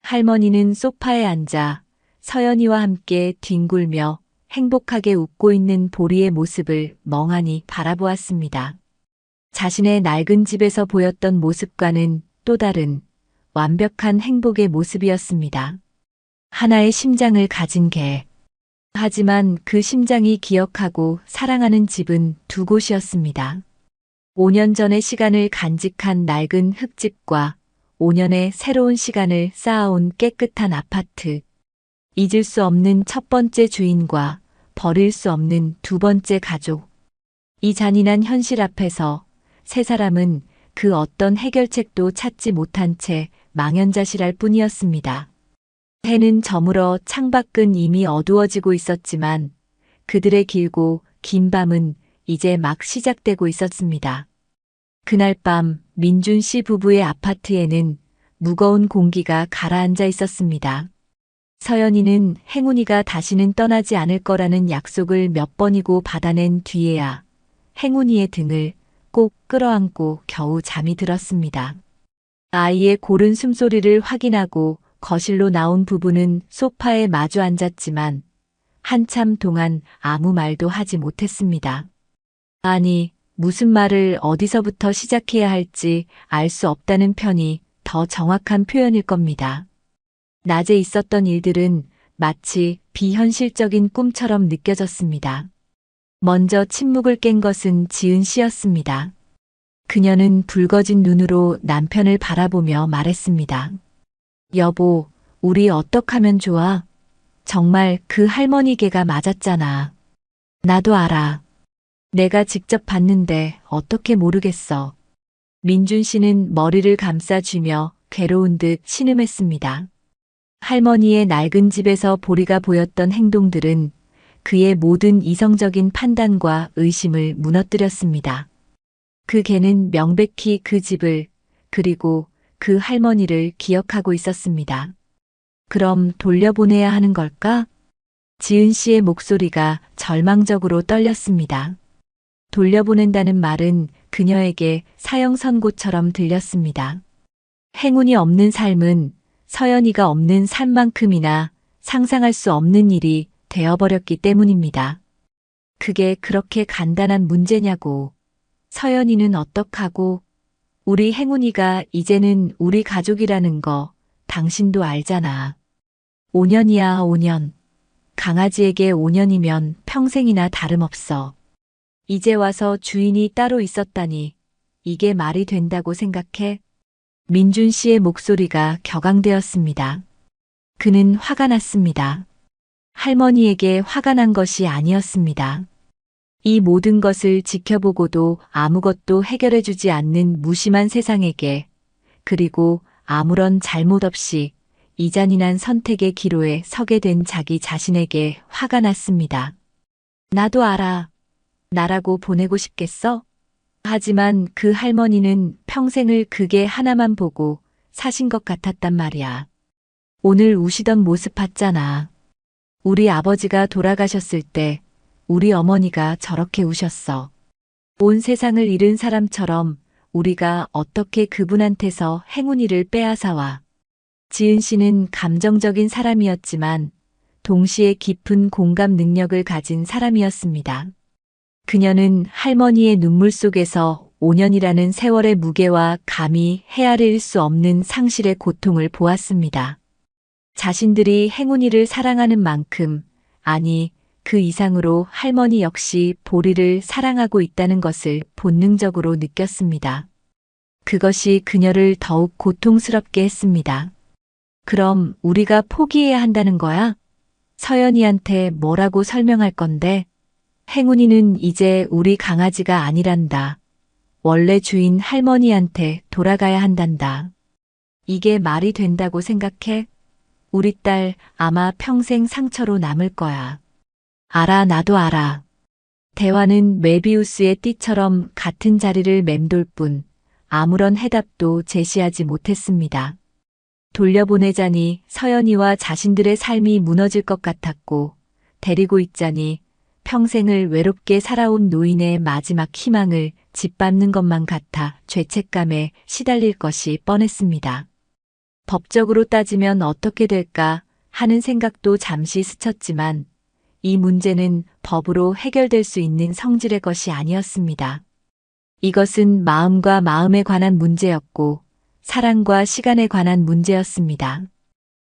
할머니는 소파에 앉아 서연이와 함께 뒹굴며 행복하게 웃고 있는 보리의 모습을 멍하니 바라보았습니다. 자신의 낡은 집에서 보였던 모습과는 또 다른 완벽한 행복의 모습이었습니다. 하나의 심장을 가진 개. 하지만 그 심장이 기억하고 사랑하는 집은 두 곳이었습니다. 5년 전의 시간을 간직한 낡은 흙집과 5년의 새로운 시간을 쌓아온 깨끗한 아파트. 잊을 수 없는 첫 번째 주인과 버릴 수 없는 두 번째 가족. 이 잔인한 현실 앞에서 세 사람은 그 어떤 해결책도 찾지 못한 채 망연자실할 뿐이었습니다. 해는 저물어 창밖은 이미 어두워지고 있었지만 그들의 길고 긴 밤은 이제 막 시작되고 있었습니다. 그날 밤 민준 씨 부부의 아파트에는 무거운 공기가 가라앉아 있었습니다. 서연이는 행운이가 다시는 떠나지 않을 거라는 약속을 몇 번이고 받아낸 뒤에야 행운이의 등을 꼭 끌어안고 겨우 잠이 들었습니다. 아이의 고른 숨소리를 확인하고 거실로 나온 부부는 소파에 마주 앉았지만 한참 동안 아무 말도 하지 못했습니다. 아니, 무슨 말을 어디서부터 시작해야 할지 알 수 없다는 편이 더 정확한 표현일 겁니다. 낮에 있었던 일들은 마치 비현실적인 꿈처럼 느껴졌습니다. 먼저 침묵을 깬 것은 지은 씨였습니다. 그녀는 붉어진 눈으로 남편을 바라보며 말했습니다. 여보, 우리 어떡하면 좋아? 정말 그 할머니 개가 맞았잖아. 나도 알아. 내가 직접 봤는데 어떻게 모르겠어. 민준 씨는 머리를 감싸쥐며 괴로운 듯 신음했습니다. 할머니의 낡은 집에서 보리가 보였던 행동들은 그의 모든 이성적인 판단과 의심을 무너뜨렸습니다. 그 개는 명백히 그 집을 그리고 그 할머니를 기억하고 있었습니다. 그럼 돌려보내야 하는 걸까? 지은 씨의 목소리가 절망적으로 떨렸습니다. 돌려보낸다는 말은 그녀에게 사형 선고처럼 들렸습니다. 행운이 없는 삶은 서연이가 없는 삶만큼이나 상상할 수 없는 일이 되어버렸기 때문입니다. 그게 그렇게 간단한 문제냐고. 서연이는 어떡하고, 우리 행운이가 이제는 우리 가족이라는 거 당신도 알잖아. 5년이야, 5년. 강아지에게 5년이면 평생이나 다름없어. 이제 와서 주인이 따로 있었다니 이게 말이 된다고 생각해? 민준 씨의 목소리가 격앙되었습니다. 그는 화가 났습니다. 할머니에게 화가 난 것이 아니었습니다. 이 모든 것을 지켜보고도 아무것도 해결해주지 않는 무심한 세상에게, 그리고 아무런 잘못 없이 이 잔인한 선택의 기로에 서게 된 자기 자신에게 화가 났습니다. 나도 알아. 나라고 보내고 싶겠어? 하지만 그 할머니는 평생을 그게 하나만 보고 사신 것 같았단 말이야. 오늘 우시던 모습 봤잖아. 우리 아버지가 돌아가셨을 때 우리 어머니가 저렇게 우셨어. 온 세상을 잃은 사람처럼 우리가 어떻게 그분한테서 행운이를 빼앗아와. 지은 씨는 감정적인 사람이었지만 동시에 깊은 공감 능력을 가진 사람이었습니다. 그녀는 할머니의 눈물 속에서 5년이라는 세월의 무게와 감히 헤아릴 수 없는 상실의 고통을 보았습니다. 자신들이 행운이를 사랑하는 만큼, 아니, 그 이상으로 할머니 역시 보리를 사랑하고 있다는 것을 본능적으로 느꼈습니다. 그것이 그녀를 더욱 고통스럽게 했습니다. 그럼 우리가 포기해야 한다는 거야? 서연이한테 뭐라고 설명할 건데? 행운이는 이제 우리 강아지가 아니란다. 원래 주인 할머니한테 돌아가야 한단다. 이게 말이 된다고 생각해? 우리 딸 아마 평생 상처로 남을 거야. 알아, 나도 알아. 대화는 메비우스의 띠처럼 같은 자리를 맴돌 뿐 아무런 해답도 제시하지 못했습니다. 돌려보내자니 서연이와 자신들의 삶이 무너질 것 같았고, 데리고 있자니 평생을 외롭게 살아온 노인의 마지막 희망을 짓밟는 것만 같아 죄책감에 시달릴 것이 뻔했습니다. 법적으로 따지면 어떻게 될까 하는 생각도 잠시 스쳤지만 이 문제는 법으로 해결될 수 있는 성질의 것이 아니었습니다. 이것은 마음과 마음에 관한 문제였고 사랑과 시간에 관한 문제였습니다.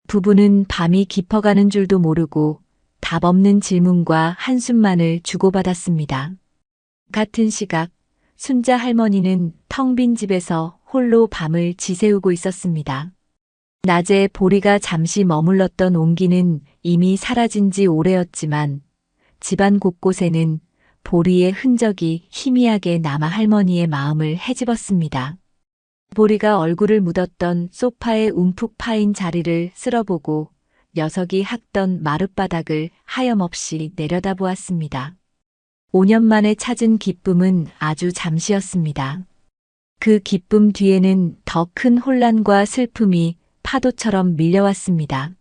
부부는 밤이 깊어가는 줄도 모르고 답 없는 질문과 한숨만을 주고받았습니다. 같은 시각 순자 할머니는 텅 빈 집에서 홀로 밤을 지새우고 있었습니다. 낮에 보리가 잠시 머물렀던 온기는 이미 사라진 지 오래였지만 집안 곳곳에는 보리의 흔적이 희미하게 남아 할머니의 마음을 헤집었습니다. 보리가 얼굴을 묻었던 소파의 움푹 파인 자리를 쓸어보고 녀석이 핥던 마룻바닥을 하염없이 내려다보았습니다. 5년 만에 찾은 기쁨은 아주 잠시였습니다. 그 기쁨 뒤에는 더 큰 혼란과 슬픔이 파도처럼 밀려왔습니다.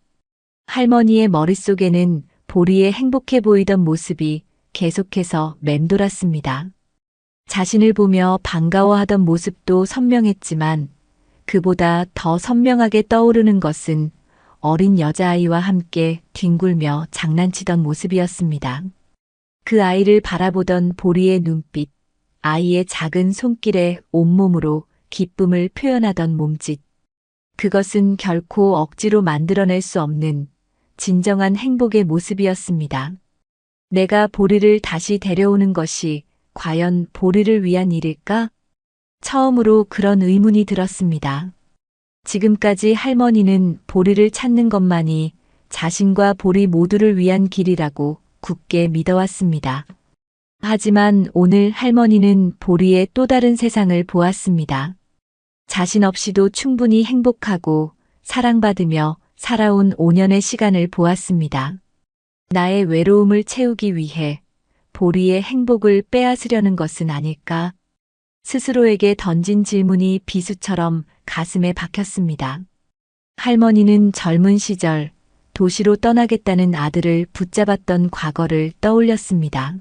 할머니의 머릿속에는 보리의 행복해 보이던 모습이 계속해서 맴돌았습니다. 자신을 보며 반가워하던 모습도 선명했지만 그보다 더 선명하게 떠오르는 것은 어린 여자아이와 함께 뒹굴며 장난치던 모습이었습니다. 그 아이를 바라보던 보리의 눈빛, 아이의 작은 손길에 온몸으로 기쁨을 표현하던 몸짓. 그것은 결코 억지로 만들어낼 수 없는 진정한 행복의 모습이었습니다. 내가 보리를 다시 데려오는 것이 과연 보리를 위한 일일까? 처음으로 그런 의문이 들었습니다. 지금까지 할머니는 보리를 찾는 것만이 자신과 보리 모두를 위한 길이라고 굳게 믿어왔습니다. 하지만 오늘 할머니는 보리의 또 다른 세상을 보았습니다. 자신 없이도 충분히 행복하고 사랑받으며 살아온 5년의 시간을 보았습니다. 나의 외로움을 채우기 위해 보리의 행복을 빼앗으려는 것은 아닐까? 스스로에게 던진 질문이 비수처럼 가슴에 박혔습니다. 할머니는 젊은 시절 도시로 떠나겠다는 아들을 붙잡았던 과거를 떠올렸습니다.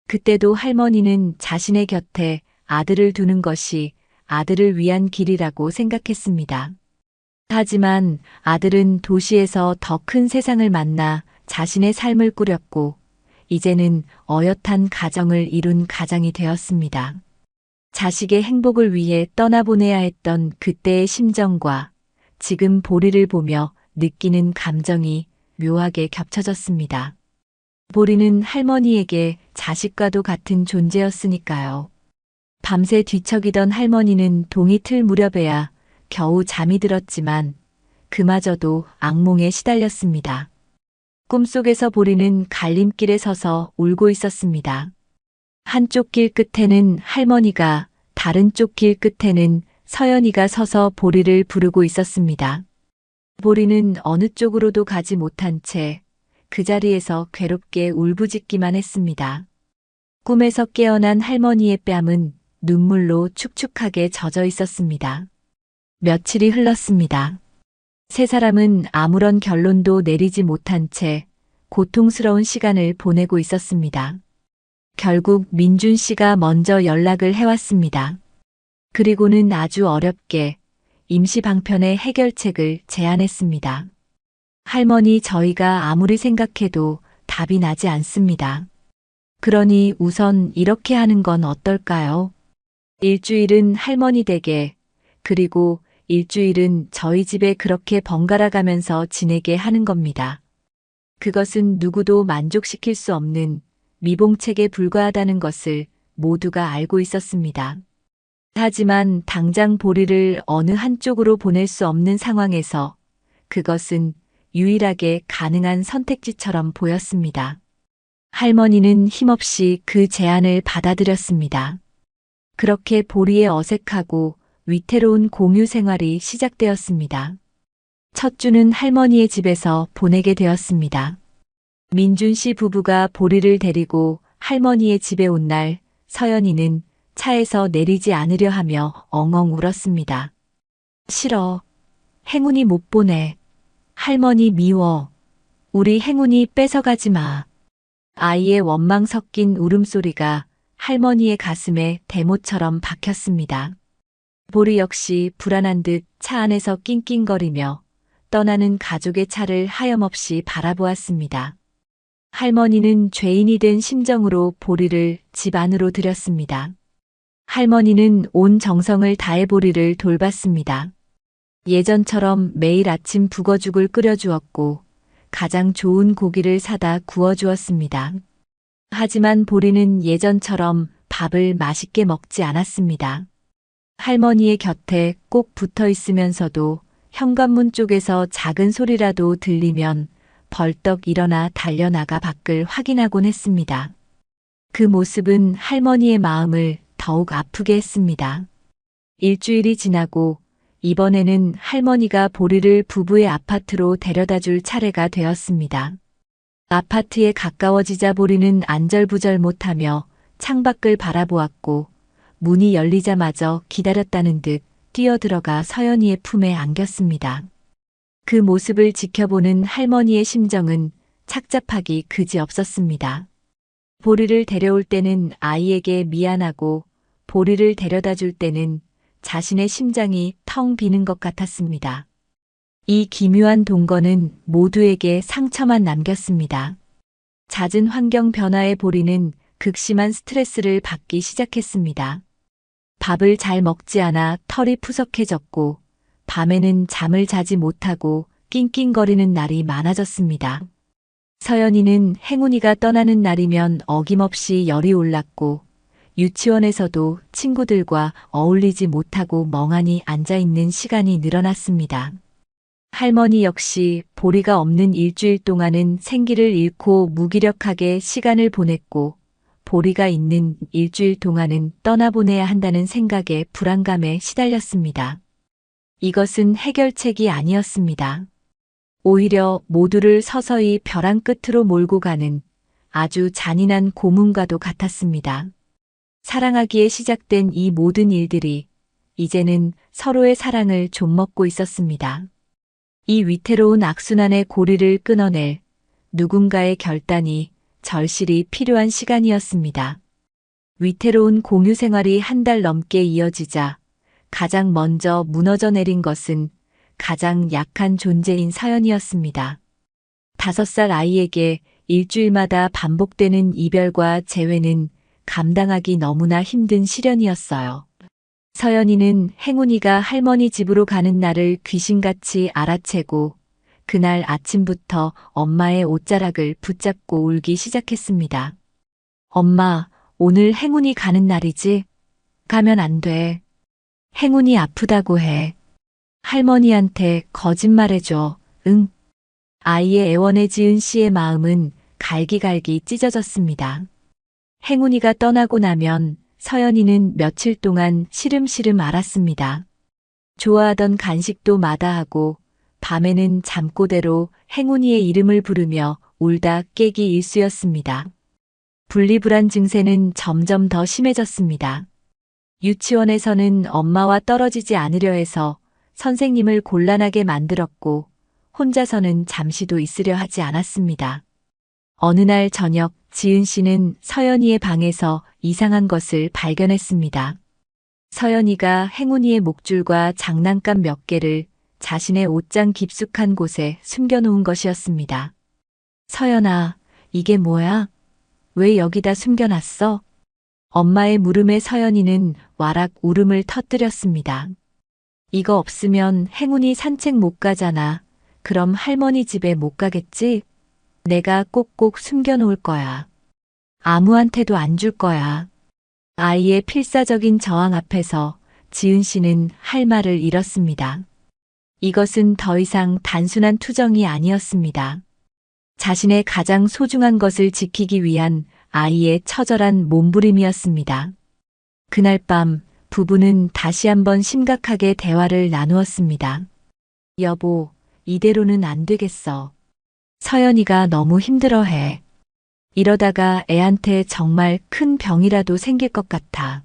그때도 할머니는 자신의 곁에 아들을 두는 것이 아들을 위한 길이라고 생각했습니다. 하지만 아들은 도시에서 더 큰 세상을 만나 자신의 삶을 꾸렸고 이제는 어엿한 가정을 이룬 가장이 되었습니다. 자식의 행복을 위해 떠나보내야 했던 그때의 심정과 지금 보리를 보며 느끼는 감정이 묘하게 겹쳐졌습니다. 보리는 할머니에게 자식과도 같은 존재였으니까요. 밤새 뒤척이던 할머니는 동이 틀 무렵에야 겨우 잠이 들었지만 그마저도 악몽에 시달렸습니다. 꿈속에서 보리는 갈림길에 서서 울고 있었습니다. 한쪽 길 끝에는 할머니가, 다른 쪽 길 끝에는 서연이가 서서 보리를 부르고 있었습니다. 보리는 어느 쪽으로도 가지 못한 채 그 자리에서 괴롭게 울부짖기만 했습니다. 꿈에서 깨어난 할머니의 뺨은 눈물로 축축하게 젖어 있었습니다. 며칠이 흘렀습니다. 세 사람은 아무런 결론도 내리지 못한 채 고통스러운 시간을 보내고 있었습니다. 결국 민준 씨가 먼저 연락을 해왔습니다. 그리고는 아주 어렵게 임시 방편의 해결책을 제안했습니다. 할머니, 저희가 아무리 생각해도 답이 나지 않습니다. 그러니 우선 이렇게 하는 건 어떨까요? 일주일은 할머니 댁에, 그리고 일주일은 저희 집에 그렇게 번갈아 가면서 지내게 하는 겁니다. 그것은 누구도 만족시킬 수 없는 미봉책에 불과하다는 것을 모두가 알고 있었습니다. 하지만 당장 보리를 어느 한쪽으로 보낼 수 없는 상황에서 그것은 유일하게 가능한 선택지처럼 보였습니다. 할머니는 힘없이 그 제안을 받아들였습니다. 그렇게 보리의 어색하고 위태로운 공유 생활이 시작되었습니다. 첫 주는 할머니의 집에서 보내게 되었습니다. 민준 씨 부부가 보리를 데리고 할머니의 집에 온 날 서연이는 차에서 내리지 않으려 하며 엉엉 울었습니다. 싫어. 행운이 못 보내. 할머니 미워. 우리 행운이 뺏어가지 마. 아이의 원망 섞인 울음소리가 할머니의 가슴에 대못처럼 박혔습니다. 보리 역시 불안한 듯 차 안에서 낑낑거리며 떠나는 가족의 차를 하염없이 바라보았습니다. 할머니는 죄인이 된 심정으로 보리를 집 안으로 들였습니다. 할머니는 온 정성을 다해 보리를 돌봤습니다. 예전처럼 매일 아침 북어죽을 끓여주었고 가장 좋은 고기를 사다 구워주었습니다. 하지만 보리는 예전처럼 밥을 맛있게 먹지 않았습니다. 할머니의 곁에 꼭 붙어 있으면서도 현관문 쪽에서 작은 소리라도 들리면 벌떡 일어나 달려나가 밖을 확인하곤 했습니다. 그 모습은 할머니의 마음을 더욱 아프게 했습니다. 일주일이 지나고 이번에는 할머니가 보리를 부부의 아파트로 데려다 줄 차례가 되었습니다. 아파트에 가까워지자 보리는 안절부절 못하며 창밖을 바라보았고 문이 열리자마자 기다렸다는 듯 뛰어들어가 서연이의 품에 안겼습니다. 그 모습을 지켜보는 할머니의 심정은 착잡하기 그지없었습니다. 보리를 데려올 때는 아이에게 미안하고 보리를 데려다 줄 때는 자신의 심장이 텅 비는 것 같았습니다. 이 기묘한 동거는 모두에게 상처만 남겼습니다. 잦은 환경 변화에 보리는 극심한 스트레스를 받기 시작했습니다. 밥을 잘 먹지 않아 털이 푸석해졌고 밤에는 잠을 자지 못하고 낑낑거리는 날이 많아졌습니다. 서연이는 행운이가 떠나는 날이면 어김없이 열이 올랐고 유치원에서도 친구들과 어울리지 못하고 멍하니 앉아있는 시간이 늘어났습니다. 할머니 역시 보리가 없는 일주일 동안은 생기를 잃고 무기력하게 시간을 보냈고 보리가 있는 일주일 동안은 떠나보내야 한다는 생각에 불안감에 시달렸습니다. 이것은 해결책이 아니었습니다. 오히려 모두를 서서히 벼랑 끝으로 몰고 가는 아주 잔인한 고문과도 같았습니다. 사랑하기에 시작된 이 모든 일들이 이제는 서로의 사랑을 좀먹고 있었습니다. 이 위태로운 악순환의 고리를 끊어낼 누군가의 결단이 절실히 필요한 시간이었습니다. 위태로운 공유 생활이 한 달 넘게 이어지자 가장 먼저 무너져 내린 것은 가장 약한 존재인 서연이었습니다. 5살 아이에게 일주일마다 반복되는 이별과 재회는 감당하기 너무나 힘든 시련이었어요. 서연이는 행운이가 할머니 집으로 가는 날을 귀신같이 알아채고 그날 아침부터 엄마의 옷자락을 붙잡고 울기 시작했습니다. 엄마, 오늘 행운이 가는 날이지? 가면 안 돼. 행운이 아프다고 해. 할머니한테 거짓말해줘. 응. 아이의 애원에 지은 씨의 마음은 갈기갈기 찢어졌습니다. 행운이가 떠나고 나면 서연이는 며칠 동안 시름시름 앓았습니다. 좋아하던 간식도 마다하고 밤에는 잠꼬대로 행운이의 이름을 부르며 울다 깨기 일쑤였습니다. 분리불안 증세는 점점 더 심해졌습니다. 유치원에서는 엄마와 떨어지지 않으려 해서 선생님을 곤란하게 만들었고 혼자서는 잠시도 있으려 하지 않았습니다. 어느 날 저녁 지은 씨는 서연이의 방에서 이상한 것을 발견했습니다. 서연이가 행운이의 목줄과 장난감 몇 개를 자신의 옷장 깊숙한 곳에 숨겨놓은 것이었습니다. 서연아, 이게 뭐야? 왜 여기다 숨겨놨어? 엄마의 물음에 서연이는 와락 울음을 터뜨렸습니다. 이거 없으면 행운이 산책 못 가잖아. 그럼 할머니 집에 못 가겠지? 내가 꼭꼭 숨겨놓을 거야. 아무한테도 안 줄 거야. 아이의 필사적인 저항 앞에서 지은 씨는 할 말을 잃었습니다. 이것은 더 이상 단순한 투정이 아니었습니다. 자신의 가장 소중한 것을 지키기 위한 아이의 처절한 몸부림이었습니다. 그날 밤 부부는 다시 한번 심각하게 대화를 나누었습니다. 여보, 이대로는 안 되겠어. 서연이가 너무 힘들어해. 이러다가 애한테 정말 큰 병이라도 생길 것 같아.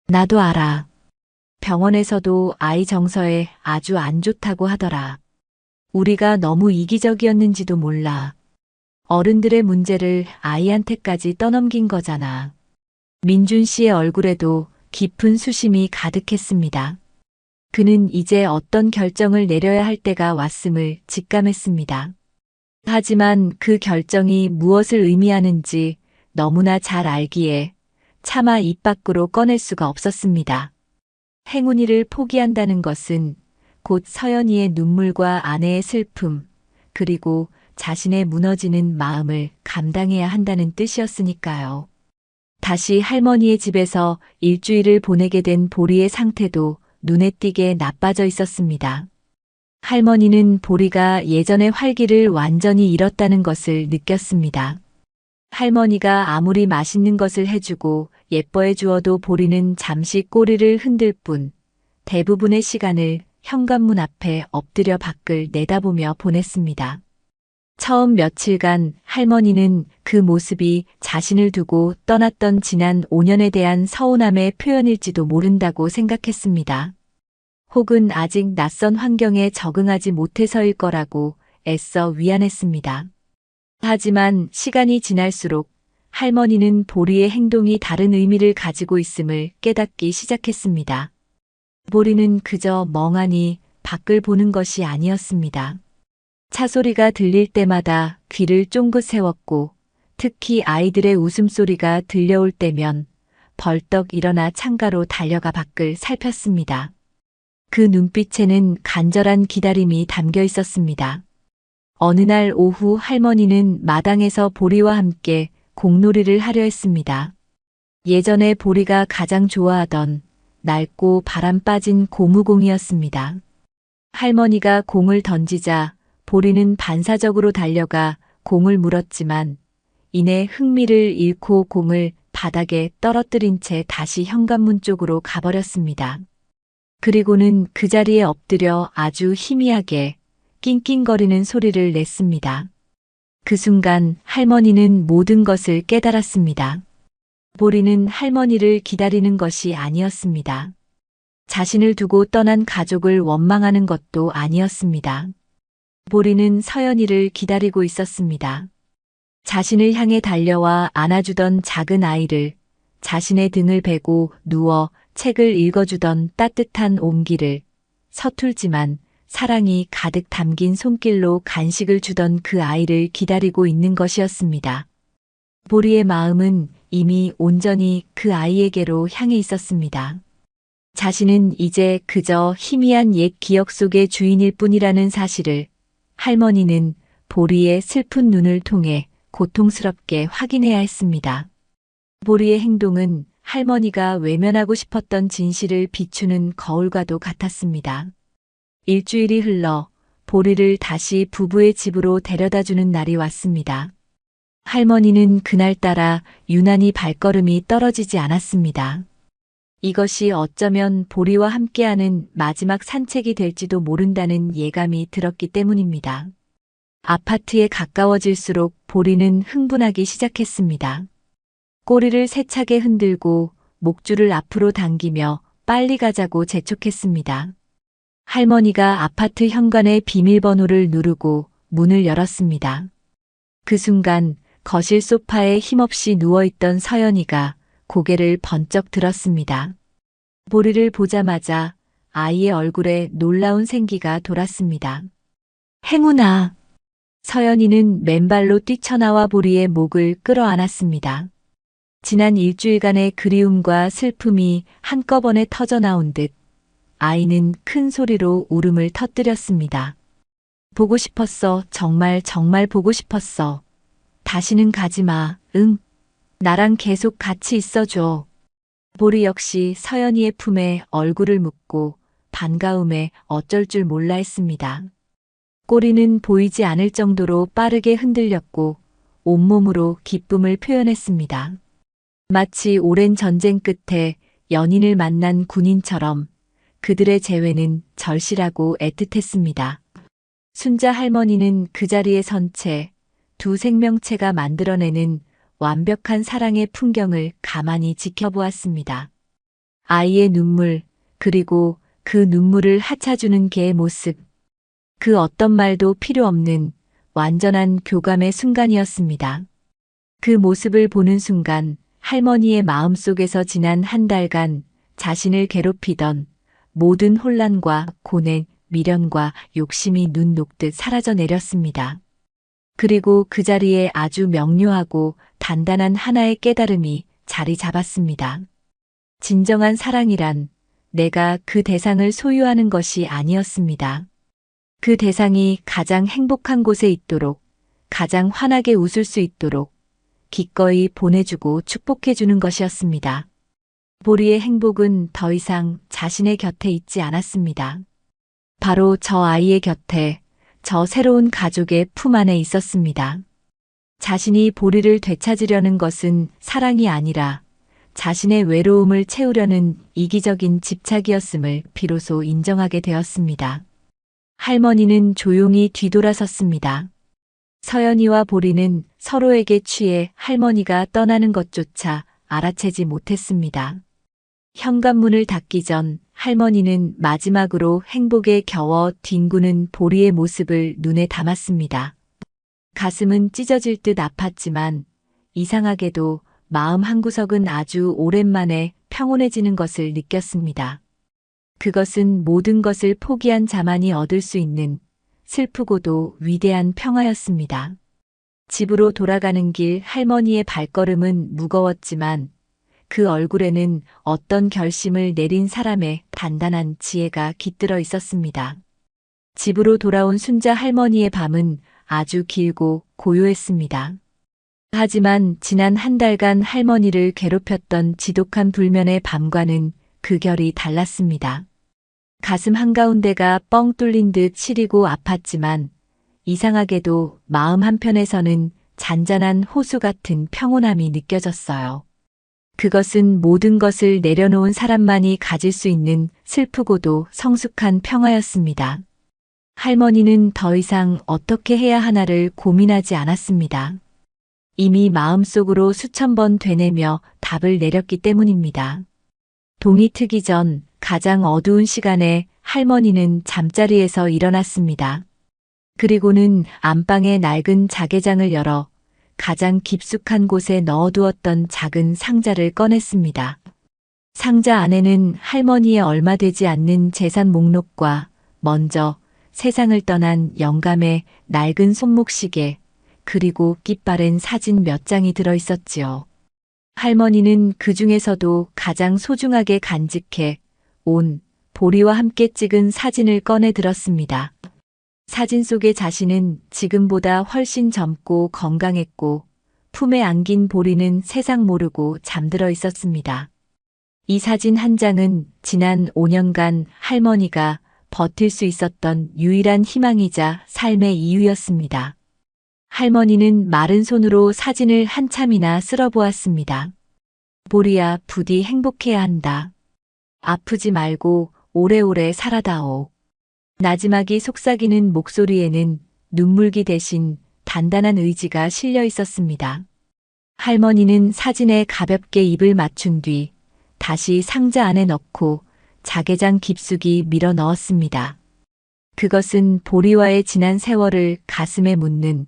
나도 알아. 병원에서도 아이 정서에 아주 안 좋다고 하더라. 우리가 너무 이기적이었는지도 몰라. 어른들의 문제를 아이한테까지 떠넘긴 거잖아. 민준 씨의 얼굴에도 깊은 수심이 가득했습니다. 그는 이제 어떤 결정을 내려야 할 때가 왔음을 직감했습니다. 하지만 그 결정이 무엇을 의미하는지 너무나 잘 알기에 차마 입 밖으로 꺼낼 수가 없었습니다. 행운이를 포기한다는 것은 곧 서연이의 눈물과 아내의 슬픔, 그리고 자신의 무너지는 마음을 감당해야 한다는 뜻이었으니까요. 다시 할머니의 집에서 일주일을 보내게 된 보리의 상태도 눈에 띄게 나빠져 있었습니다. 할머니는 보리가 예전의 활기를 완전히 잃었다는 것을 느꼈습니다. 할머니가 아무리 맛있는 것을 해주고 예뻐해 주어도 보리는 잠시 꼬리를 흔들 뿐 대부분의 시간을 현관문 앞에 엎드려 밖을 내다보며 보냈습니다. 처음 며칠간 할머니는 그 모습이 자신을 두고 떠났던 지난 5년에 대한 서운함의 표현일지도 모른다고 생각했습니다. 혹은 아직 낯선 환경에 적응하지 못해서일 거라고 애써 위안했습니다. 하지만 시간이 지날수록 할머니는 보리의 행동이 다른 의미를 가지고 있음을 깨닫기 시작했습니다. 보리는 그저 멍하니 밖을 보는 것이 아니었습니다. 차 소리가 들릴 때마다 귀를 쫑긋 세웠고 특히 아이들의 웃음소리가 들려올 때면 벌떡 일어나 창가로 달려가 밖을 살폈습니다. 그 눈빛에는 간절한 기다림이 담겨 있었습니다. 어느 날 오후 할머니는 마당에서 보리와 함께 공놀이를 하려 했습니다. 예전에 보리가 가장 좋아하던 낡고 바람 빠진 고무공이었습니다. 할머니가 공을 던지자 보리는 반사적으로 달려가 공을 물었지만 이내 흥미를 잃고 공을 바닥에 떨어뜨린 채 다시 현관문 쪽으로 가버렸습니다. 그리고는 그 자리에 엎드려 아주 희미하게 낑낑거리는 소리를 냈습니다. 그 순간 할머니는 모든 것을 깨달았습니다. 보리는 할머니를 기다리는 것이 아니었습니다. 자신을 두고 떠난 가족을 원망하는 것도 아니었습니다. 보리는 서연이를 기다리고 있었습니다. 자신을 향해 달려와 안아주던 작은 아이를, 자신의 등을 베고 누워 책을 읽어주던 따뜻한 온기를, 서툴지만 사랑이 가득 담긴 손길로 간식을 주던 그 아이를 기다리고 있는 것이었습니다. 보리의 마음은 이미 온전히 그 아이에게로 향해 있었습니다. 자신은 이제 그저 희미한 옛 기억 속의 주인일 뿐이라는 사실을 할머니는 보리의 슬픈 눈을 통해 고통스럽게 확인해야 했습니다. 보리의 행동은 할머니가 외면하고 싶었던 진실을 비추는 거울과도 같았습니다. 일주일이 흘러 보리를 다시 부부의 집으로 데려다주는 날이 왔습니다. 할머니는 그날따라 유난히 발걸음이 떨어지지 않았습니다. 이것이 어쩌면 보리와 함께하는 마지막 산책이 될지도 모른다는 예감이 들었기 때문입니다. 아파트에 가까워질수록 보리는 흥분하기 시작했습니다. 꼬리를 세차게 흔들고 목줄을 앞으로 당기며 빨리 가자고 재촉했습니다. 할머니가 아파트 현관의 비밀번호를 누르고 문을 열었습니다. 그 순간 거실 소파에 힘없이 누워있던 서연이가 고개를 번쩍 들었습니다. 보리를 보자마자 아이의 얼굴에 놀라운 생기가 돌았습니다. 행운아! 서연이는 맨발로 뛰쳐나와 보리의 목을 끌어안았습니다. 지난 일주일간의 그리움과 슬픔이 한꺼번에 터져나온 듯 아이는 큰 소리로 울음을 터뜨렸습니다. 보고 싶었어. 정말 정말 보고 싶었어. 다시는 가지 마. 응. 나랑 계속 같이 있어줘. 보리 역시 서연이의 품에 얼굴을 묻고 반가움에 어쩔 줄 몰라 했습니다. 꼬리는 보이지 않을 정도로 빠르게 흔들렸고 온몸으로 기쁨을 표현했습니다. 마치 오랜 전쟁 끝에 연인을 만난 군인처럼 그들의 재회는 절실하고 애틋했습니다. 순자 할머니는 그 자리에 선 채 두 생명체가 만들어내는 완벽한 사랑의 풍경을 가만히 지켜보았습니다. 아이의 눈물, 그리고 그 눈물을 하차주는 개의 모습. 그 어떤 말도 필요 없는 완전한 교감의 순간이었습니다. 그 모습을 보는 순간 할머니의 마음속에서 지난 한 달간 자신을 괴롭히던 모든 혼란과 고뇌, 미련과 욕심이 눈 녹듯 사라져 내렸습니다. 그리고 그 자리에 아주 명료하고 단단한 하나의 깨달음이 자리 잡았습니다. 진정한 사랑이란 내가 그 대상을 소유하는 것이 아니었습니다. 그 대상이 가장 행복한 곳에 있도록, 가장 환하게 웃을 수 있도록 기꺼이 보내주고 축복해주는 것이었습니다. 보리의 행복은 더 이상 자신의 곁에 있지 않았습니다. 바로 저 아이의 곁에, 저 새로운 가족의 품 안에 있었습니다. 자신이 보리를 되찾으려는 것은 사랑이 아니라 자신의 외로움을 채우려는 이기적인 집착이었음을 비로소 인정하게 되었습니다. 할머니는 조용히 뒤돌아섰습니다. 서연이와 보리는 서로에게 취해 할머니가 떠나는 것조차 알아채지 못했습니다. 현관문을 닫기 전 할머니는 마지막으로 행복에 겨워 뒹구는 보리의 모습을 눈에 담았습니다. 가슴은 찢어질 듯 아팠지만 이상하게도 마음 한구석은 아주 오랜만에 평온해지는 것을 느꼈습니다. 그것은 모든 것을 포기한 자만이 얻을 수 있는 슬프고도 위대한 평화였습니다. 집으로 돌아가는 길 할머니의 발걸음은 무거웠지만 그 얼굴에는 어떤 결심을 내린 사람의 단단한 지혜가 깃들어 있었습니다. 집으로 돌아온 순자 할머니의 밤은 아주 길고 고요했습니다. 하지만 지난 한 달간 할머니를 괴롭혔던 지독한 불면의 밤과는 그 결이 달랐습니다. 가슴 한가운데가 뻥 뚫린 듯 시리고 아팠지만 이상하게도 마음 한편에서는 잔잔한 호수 같은 평온함이 느껴졌어요. 그것은 모든 것을 내려놓은 사람만이 가질 수 있는 슬프고도 성숙한 평화였습니다. 할머니는 더 이상 어떻게 해야 하나를 고민하지 않았습니다. 이미 마음속으로 수천 번 되뇌며 답을 내렸기 때문입니다. 동이 트기 전 가장 어두운 시간에 할머니는 잠자리에서 일어났습니다. 그리고는 안방의 낡은 자개장을 열어 가장 깊숙한 곳에 넣어두었던 작은 상자를 꺼냈습니다. 상자 안에는 할머니의 얼마 되지 않는 재산 목록과 먼저 세상을 떠난 영감의 낡은 손목시계, 그리고 깃바랜 사진 몇 장이 들어 있었지요. 할머니는 그 중에서도 가장 소중하게 간직해 온 보리와 함께 찍은 사진을 꺼내 들었습니다. 사진 속의 자신은 지금보다 훨씬 젊고 건강했고 품에 안긴 보리는 세상 모르고 잠들어 있었습니다. 이 사진 한 장은 지난 5년간 할머니가 버틸 수 있었던 유일한 희망이자 삶의 이유였습니다. 할머니는 마른 손으로 사진을 한참이나 쓸어보았습니다. 보리야, 부디 행복해야 한다. 아프지 말고 오래오래 살아다오. 나지막이 속삭이는 목소리에는 눈물기 대신 단단한 의지가 실려 있었습니다. 할머니는 사진에 가볍게 입을 맞춘 뒤 다시 상자 안에 넣고 자개장 깊숙이 밀어 넣었습니다. 그것은 보리와의 지난 세월을 가슴에 묻는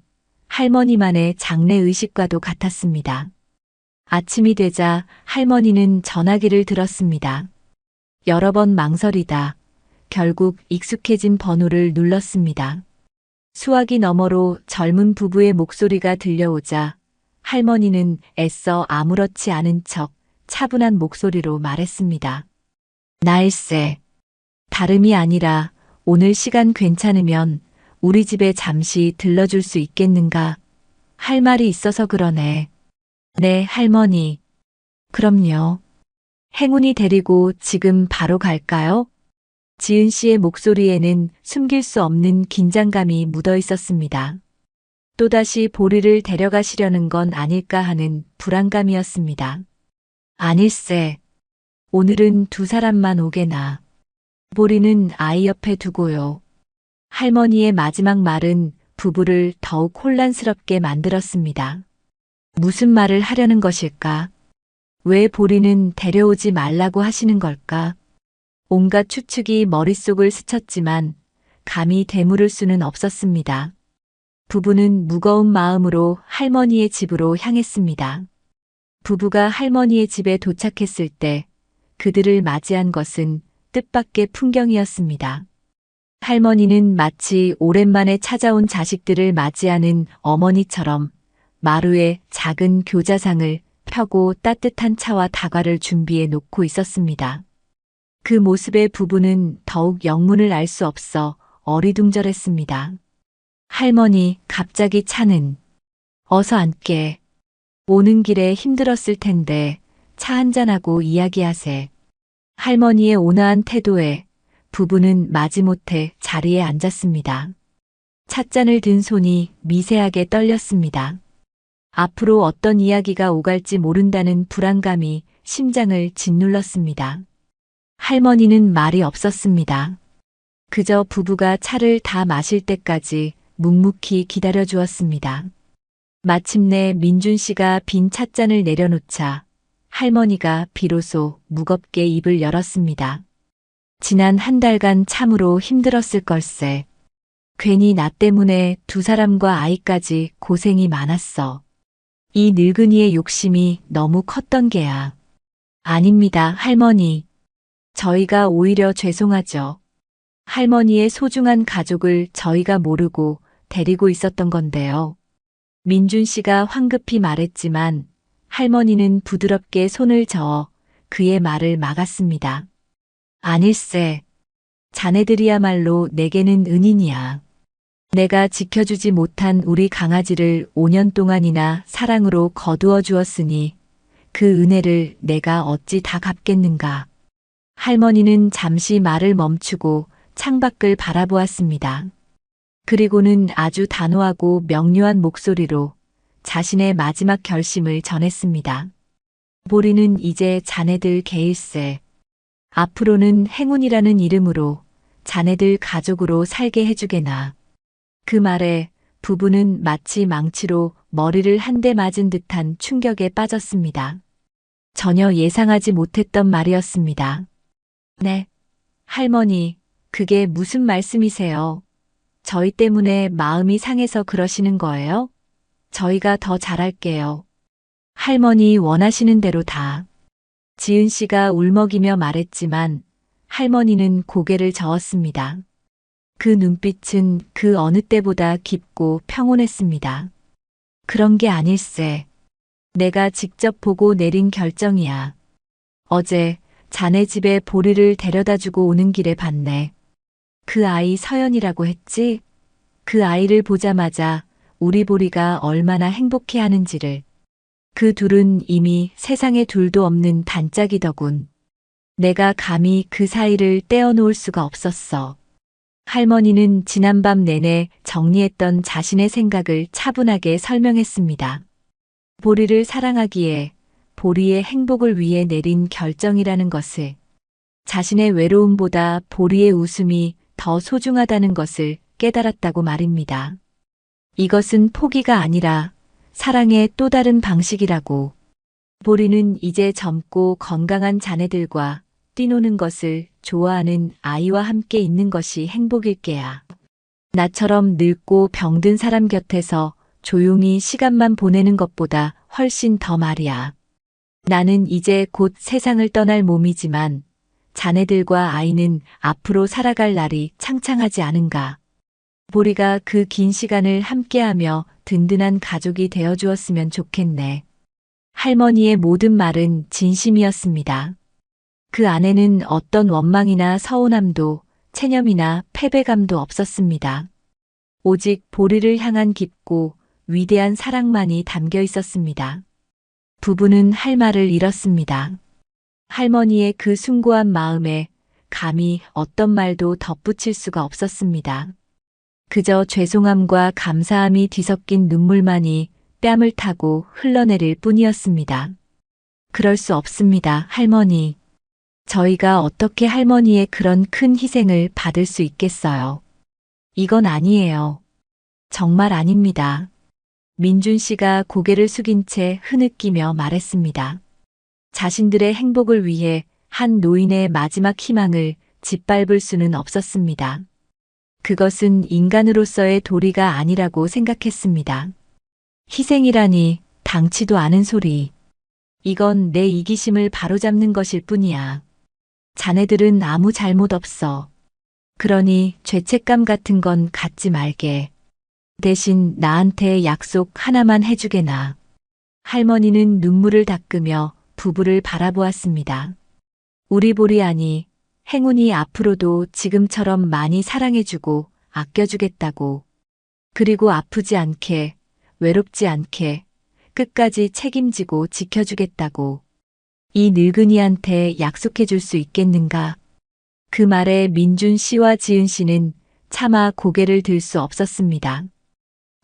할머니만의 장래의식과도 같았습니다. 아침이 되자 할머니는 전화기를 들었습니다. 여러 번 망설이다 결국 익숙해진 번호를 눌렀습니다. 수화기 너머로 젊은 부부의 목소리가 들려오자 할머니는 애써 아무렇지 않은 척 차분한 목소리로 말했습니다. 나일세. 다름이 아니라 오늘 시간 괜찮으면 우리 집에 잠시 들러줄 수 있겠는가? 할 말이 있어서 그러네. 네, 할머니. 그럼요. 행운이 데리고 지금 바로 갈까요? 지은 씨의 목소리에는 숨길 수 없는 긴장감이 묻어 있었습니다. 또다시 보리를 데려가시려는 건 아닐까 하는 불안감이었습니다. 아닐세. 오늘은 두 사람만 오게나. 보리는 아이 옆에 두고요. 할머니의 마지막 말은 부부를 더욱 혼란스럽게 만들었습니다. 무슨 말을 하려는 것일까? 왜 보리는 데려오지 말라고 하시는 걸까? 온갖 추측이 머릿속을 스쳤지만 감히 되물을 수는 없었습니다. 부부는 무거운 마음으로 할머니의 집으로 향했습니다. 부부가 할머니의 집에 도착했을 때 그들을 맞이한 것은 뜻밖의 풍경이었습니다. 할머니는 마치 오랜만에 찾아온 자식들을 맞이하는 어머니처럼 마루에 작은 교자상을 펴고 따뜻한 차와 다과를 준비해 놓고 있었습니다. 그 모습에 부부는 더욱 영문을 알 수 없어 어리둥절했습니다. 할머니, 갑자기 차는. 어서 앉게. 오는 길에 힘들었을 텐데 차 한잔하고 이야기하세. 할머니의 온화한 태도에 부부는 마지못해 자리에 앉았습니다. 찻잔을 든 손이 미세하게 떨렸습니다. 앞으로 어떤 이야기가 오갈지 모른다는 불안감이 심장을 짓눌렀습니다. 할머니는 말이 없었습니다. 그저 부부가 차를 다 마실 때까지 묵묵히 기다려 주었습니다. 마침내 민준 씨가 빈 찻잔을 내려놓자 할머니가 비로소 무겁게 입을 열었습니다. 지난 한 달간 참으로 힘들었을 걸세. 괜히 나 때문에 두 사람과 아이까지 고생이 많았어. 이 늙은이의 욕심이 너무 컸던 게야. 아닙니다, 할머니. 저희가 오히려 죄송하죠. 할머니의 소중한 가족을 저희가 모르고 데리고 있었던 건데요. 민준 씨가 황급히 말했지만 할머니는 부드럽게 손을 저어 그의 말을 막았습니다. 아닐세. 자네들이야말로 내게는 은인이야. 내가 지켜주지 못한 우리 강아지를 5년 동안이나 사랑으로 거두어 주었으니 그 은혜를 내가 어찌 다 갚겠는가. 할머니는 잠시 말을 멈추고 창밖을 바라보았습니다. 그리고는 아주 단호하고 명료한 목소리로 자신의 마지막 결심을 전했습니다. 보리는 이제 자네들 개일세. 앞으로는 행운이라는 이름으로 자네들 가족으로 살게 해주게나. 그 말에 부부는 마치 망치로 머리를 한 대 맞은 듯한 충격에 빠졌습니다. 전혀 예상하지 못했던 말이었습니다. 네, 할머니, 그게 무슨 말씀이세요? 저희 때문에 마음이 상해서 그러시는 거예요? 저희가 더 잘할게요. 할머니 원하시는 대로 다. 지은 씨가 울먹이며 말했지만 할머니는 고개를 저었습니다. 그 눈빛은 그 어느 때보다 깊고 평온했습니다. 그런 게 아닐세. 내가 직접 보고 내린 결정이야. 어제 자네 집에 보리를 데려다 주고 오는 길에 봤네. 그 아이 서연이라고 했지? 그 아이를 보자마자 우리 보리가 얼마나 행복해하는지를. 그 둘은 이미 세상에 둘도 없는 단짝이더군. 내가 감히 그 사이를 떼어놓을 수가 없었어. 할머니는 지난밤 내내 정리했던 자신의 생각을 차분하게 설명했습니다. 보리를 사랑하기에 보리의 행복을 위해 내린 결정이라는 것을, 자신의 외로움보다 보리의 웃음이 더 소중하다는 것을 깨달았다고 말입니다. 이것은 포기가 아니라 사랑의 또 다른 방식이라고. 보리는 이제 젊고 건강한 자네들과 뛰노는 것을 좋아하는 아이와 함께 있는 것이 행복일게야. 나처럼 늙고 병든 사람 곁에서 조용히 시간만 보내는 것보다 훨씬 더 말이야. 나는 이제 곧 세상을 떠날 몸이지만 자네들과 아이는 앞으로 살아갈 날이 창창하지 않은가. 보리가 그 긴 시간을 함께하며 든든한 가족이 되어주었으면 좋겠네. 할머니의 모든 말은 진심이었습니다. 그 안에는 어떤 원망이나 서운함도 체념이나 패배감도 없었습니다. 오직 보리를 향한 깊고 위대한 사랑만이 담겨 있었습니다. 부부는 할 말을 잃었습니다. 할머니의 그 숭고한 마음에 감히 어떤 말도 덧붙일 수가 없었습니다. 그저 죄송함과 감사함이 뒤섞인 눈물만이 뺨을 타고 흘러내릴 뿐이었습니다. 그럴 수 없습니다, 할머니. 저희가 어떻게 할머니의 그런 큰 희생을 받을 수 있겠어요? 이건 아니에요. 정말 아닙니다. 민준 씨가 고개를 숙인 채 흐느끼며 말했습니다. 자신들의 행복을 위해 한 노인의 마지막 희망을 짓밟을 수는 없었습니다. 그것은 인간으로서의 도리가 아니라고 생각했습니다. 희생이라니 당치도 않은 소리. 이건 내 이기심을 바로잡는 것일 뿐이야. 자네들은 아무 잘못 없어. 그러니 죄책감 같은 건 갖지 말게. 대신 나한테 약속 하나만 해주게나. 할머니는 눈물을 닦으며 부부를 바라보았습니다. 우리 보리아니, 행운이 앞으로도 지금처럼 많이 사랑해주고 아껴주겠다고. 그리고 아프지 않게, 외롭지 않게, 끝까지 책임지고 지켜주겠다고. 이 늙은이한테 약속해 줄 수 있겠는가? 그 말에 민준 씨와 지은 씨는 차마 고개를 들 수 없었습니다.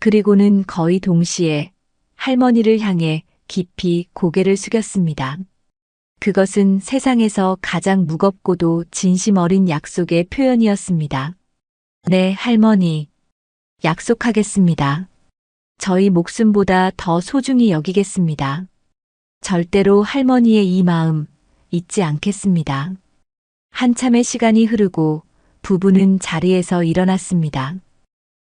그리고는 거의 동시에 할머니를 향해 깊이 고개를 숙였습니다. 그것은 세상에서 가장 무겁고도 진심 어린 약속의 표현이었습니다. 네, 할머니. 약속하겠습니다. 저희 목숨보다 더 소중히 여기겠습니다. 절대로 할머니의 이 마음 잊지 않겠습니다. 한참의 시간이 흐르고 부부는 자리에서 일어났습니다.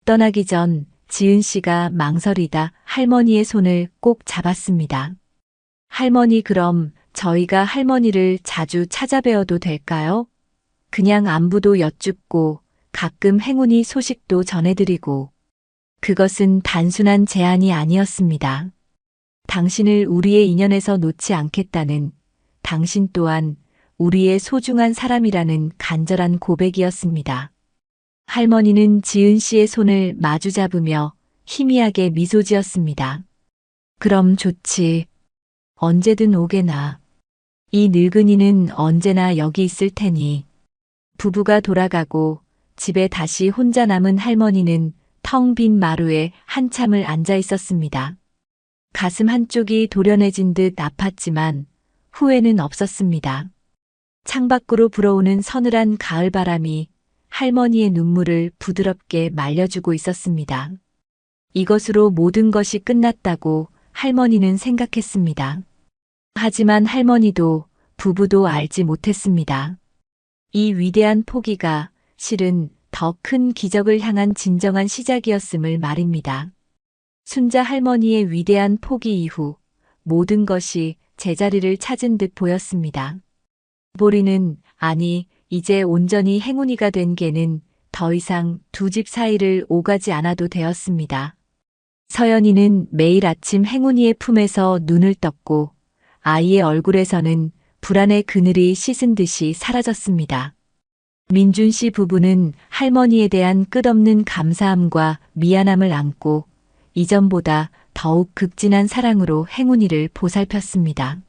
떠나기 전 지은 씨가 망설이다 할머니의 손을 꼭 잡았습니다. 할머니, 그럼 저희가 할머니를 자주 찾아뵈어도 될까요? 그냥 안부도 여쭙고 가끔 행운이 소식도 전해드리고. 그것은 단순한 제안이 아니었습니다. 당신을 우리의 인연에서 놓지 않겠다는, 당신 또한 우리의 소중한 사람이라는 간절한 고백이었습니다. 할머니는 지은 씨의 손을 마주 잡으며 희미하게 미소 지었습니다. 그럼 좋지. 언제든 오게나. 이 늙은이는 언제나 여기 있을 테니. 부부가 돌아가고 집에 다시 혼자 남은 할머니는 텅 빈 마루에 한참을 앉아 있었습니다. 가슴 한쪽이 도련해진 듯 아팠지만 후회는 없었습니다. 창밖으로 불어오는 서늘한 가을바람이 할머니의 눈물을 부드럽게 말려주고 있었습니다. 이것으로 모든 것이 끝났다고 할머니는 생각했습니다. 하지만 할머니도 부부도 알지 못했습니다. 이 위대한 포기가 실은 더 큰 기적을 향한 진정한 시작이었음을 말입니다. 순자 할머니의 위대한 포기 이후 모든 것이 제자리를 찾은 듯 보였습니다. 보리는, 아니, 이제 온전히 행운이가 된 개는 더 이상 두 집 사이를 오가지 않아도 되었습니다. 서연이는 매일 아침 행운이의 품에서 눈을 떴고 아이의 얼굴에서는 불안의 그늘이 씻은 듯이 사라졌습니다. 민준 씨 부부는 할머니에 대한 끝없는 감사함과 미안함을 안고 이전보다 더욱 극진한 사랑으로 행운이를 보살폈습니다.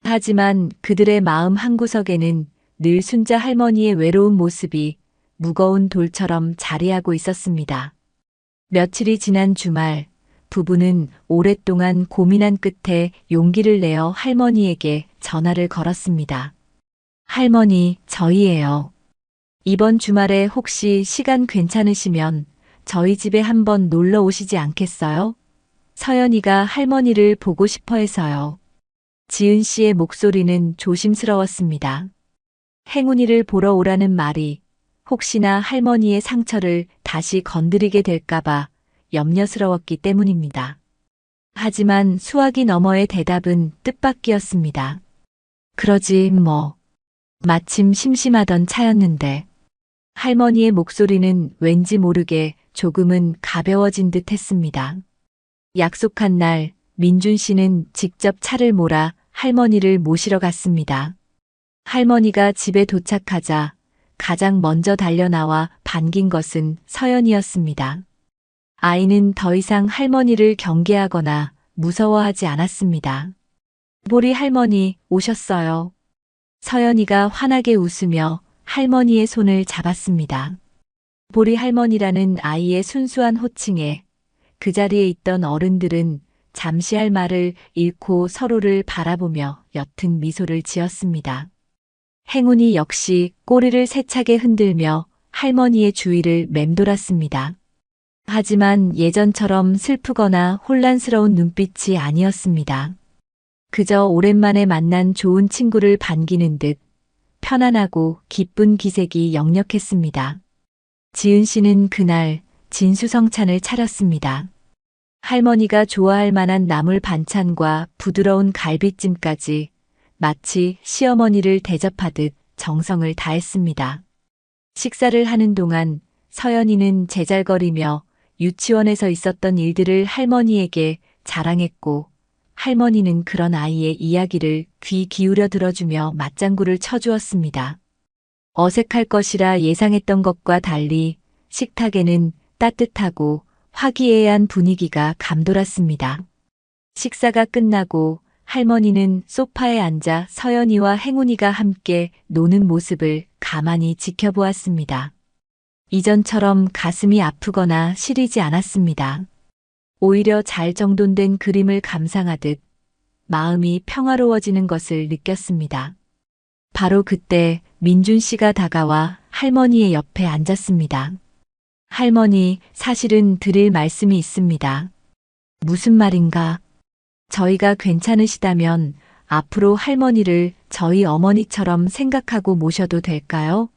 하지만 그들의 마음 한구석에는 늘 순자 할머니의 외로운 모습이 무거운 돌처럼 자리하고 있었습니다. 며칠이 지난 주말, 부부는 오랫동안 고민한 끝에 용기를 내어 할머니에게 전화를 걸었습니다. 할머니, 저희예요. 이번 주말에 혹시 시간 괜찮으시면 저희 집에 한번 놀러 오시지 않겠어요? 서연이가 할머니를 보고 싶어 해서요. 지은 씨의 목소리는 조심스러웠습니다. 행운이를 보러 오라는 말이 혹시나 할머니의 상처를 다시 건드리게 될까봐 염려스러웠기 때문입니다. 하지만 수화기 너머의 대답은 뜻밖이었습니다. 그러지 뭐. 마침 심심하던 차였는데. 할머니의 목소리는 왠지 모르게 조금은 가벼워진 듯 했습니다. 약속한 날, 민준 씨는 직접 차를 몰아 할머니를 모시러 갔습니다. 할머니가 집에 도착하자 가장 먼저 달려나와 반긴 것은 서연이었습니다. 아이는 더 이상 할머니를 경계하거나 무서워하지 않았습니다. 보리 할머니 오셨어요. 서연이가 환하게 웃으며 할머니의 손을 잡았습니다. 보리 할머니라는 아이의 순수한 호칭에 그 자리에 있던 어른들은 잠시 할 말을 잃고 서로를 바라보며 옅은 미소를 지었습니다. 행운이 역시 꼬리를 세차게 흔들며 할머니의 주위를 맴돌았습니다. 하지만 예전처럼 슬프거나 혼란스러운 눈빛이 아니었습니다. 그저 오랜만에 만난 좋은 친구를 반기는 듯 편안하고 기쁜 기색이 역력했습니다. 지은 씨는 그날 진수성찬을 차렸습니다. 할머니가 좋아할 만한 나물 반찬과 부드러운 갈비찜까지 마치 시어머니를 대접하듯 정성을 다했습니다. 식사를 하는 동안 서연이는 제잘거리며 유치원에서 있었던 일들을 할머니에게 자랑했고, 할머니는 그런 아이의 이야기를 귀 기울여 들어주며 맞장구를 쳐주었습니다. 어색할 것이라 예상했던 것과 달리 식탁에는 따뜻하고 화기애애한 분위기가 감돌았습니다. 식사가 끝나고 할머니는 소파에 앉아 서연이와 행운이가 함께 노는 모습을 가만히 지켜보았습니다. 이전처럼 가슴이 아프거나 시리지 않았습니다. 오히려 잘 정돈된 그림을 감상하듯 마음이 평화로워지는 것을 느꼈습니다. 바로 그때 민준 씨가 다가와 할머니의 옆에 앉았습니다. 할머니, 사실은 드릴 말씀이 있습니다. 무슨 말인가? 저희가 괜찮으시다면 앞으로 할머니를 저희 어머니처럼 생각하고 모셔도 될까요?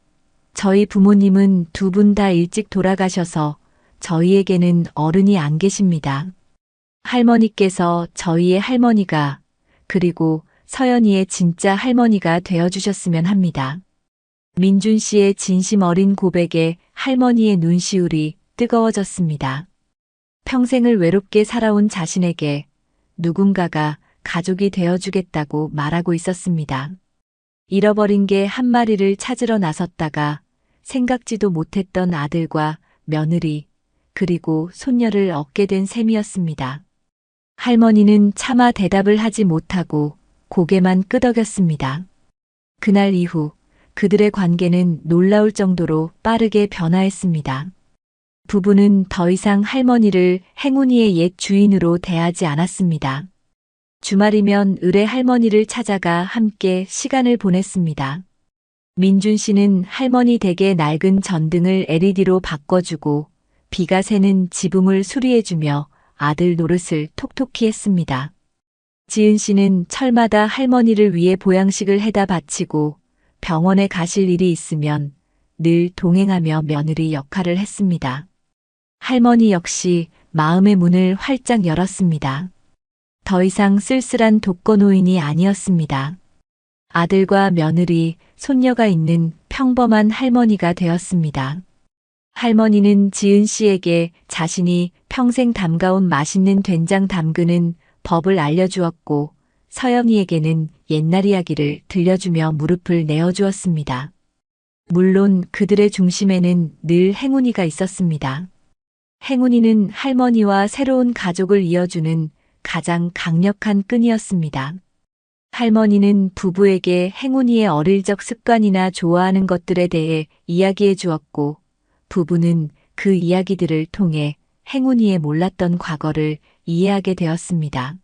저희 부모님은 두 분 다 일찍 돌아가셔서 저희에게는 어른이 안 계십니다. 할머니께서 저희의 할머니가, 그리고 서연이의 진짜 할머니가 되어주셨으면 합니다. 민준 씨의 진심 어린 고백에 할머니의 눈시울이 뜨거워졌습니다. 평생을 외롭게 살아온 자신에게 누군가가 가족이 되어주겠다고 말하고 있었습니다. 잃어버린 개 한 마리를 찾으러 나섰다가 생각지도 못했던 아들과 며느리, 그리고 손녀를 얻게 된 셈이었습니다. 할머니는 차마 대답을 하지 못하고 고개만 끄덕였습니다. 그날 이후 그들의 관계는 놀라울 정도로 빠르게 변화했습니다. 부부는 더 이상 할머니를 행운이의 옛 주인으로 대하지 않았습니다. 주말이면 을의 할머니를 찾아가 함께 시간을 보냈습니다. 민준 씨는 할머니 댁의 낡은 전등을 LED로 바꿔주고 비가 새는 지붕을 수리해주며 아들 노릇을 톡톡히 했습니다. 지은 씨는 철마다 할머니를 위해 보양식을 해다 바치고 병원에 가실 일이 있으면 늘 동행하며 며느리 역할을 했습니다. 할머니 역시 마음의 문을 활짝 열었습니다. 더 이상 쓸쓸한 독거노인이 아니었습니다. 아들과 며느리, 손녀가 있는 평범한 할머니가 되었습니다. 할머니는 지은 씨에게 자신이 평생 담가온 맛있는 된장 담그는 법을 알려주었고, 서연이에게는 옛날 이야기를 들려주며 무릎을 내어주었습니다. 물론 그들의 중심에는 늘 행운이가 있었습니다. 행운이는 할머니와 새로운 가족을 이어주는 가장 강력한 끈이었습니다. 할머니는 부부에게 행운이의 어릴 적 습관이나 좋아하는 것들에 대해 이야기해 주었고, 부부는 그 이야기들을 통해 행운이의 몰랐던 과거를 이해하게 되었습니다.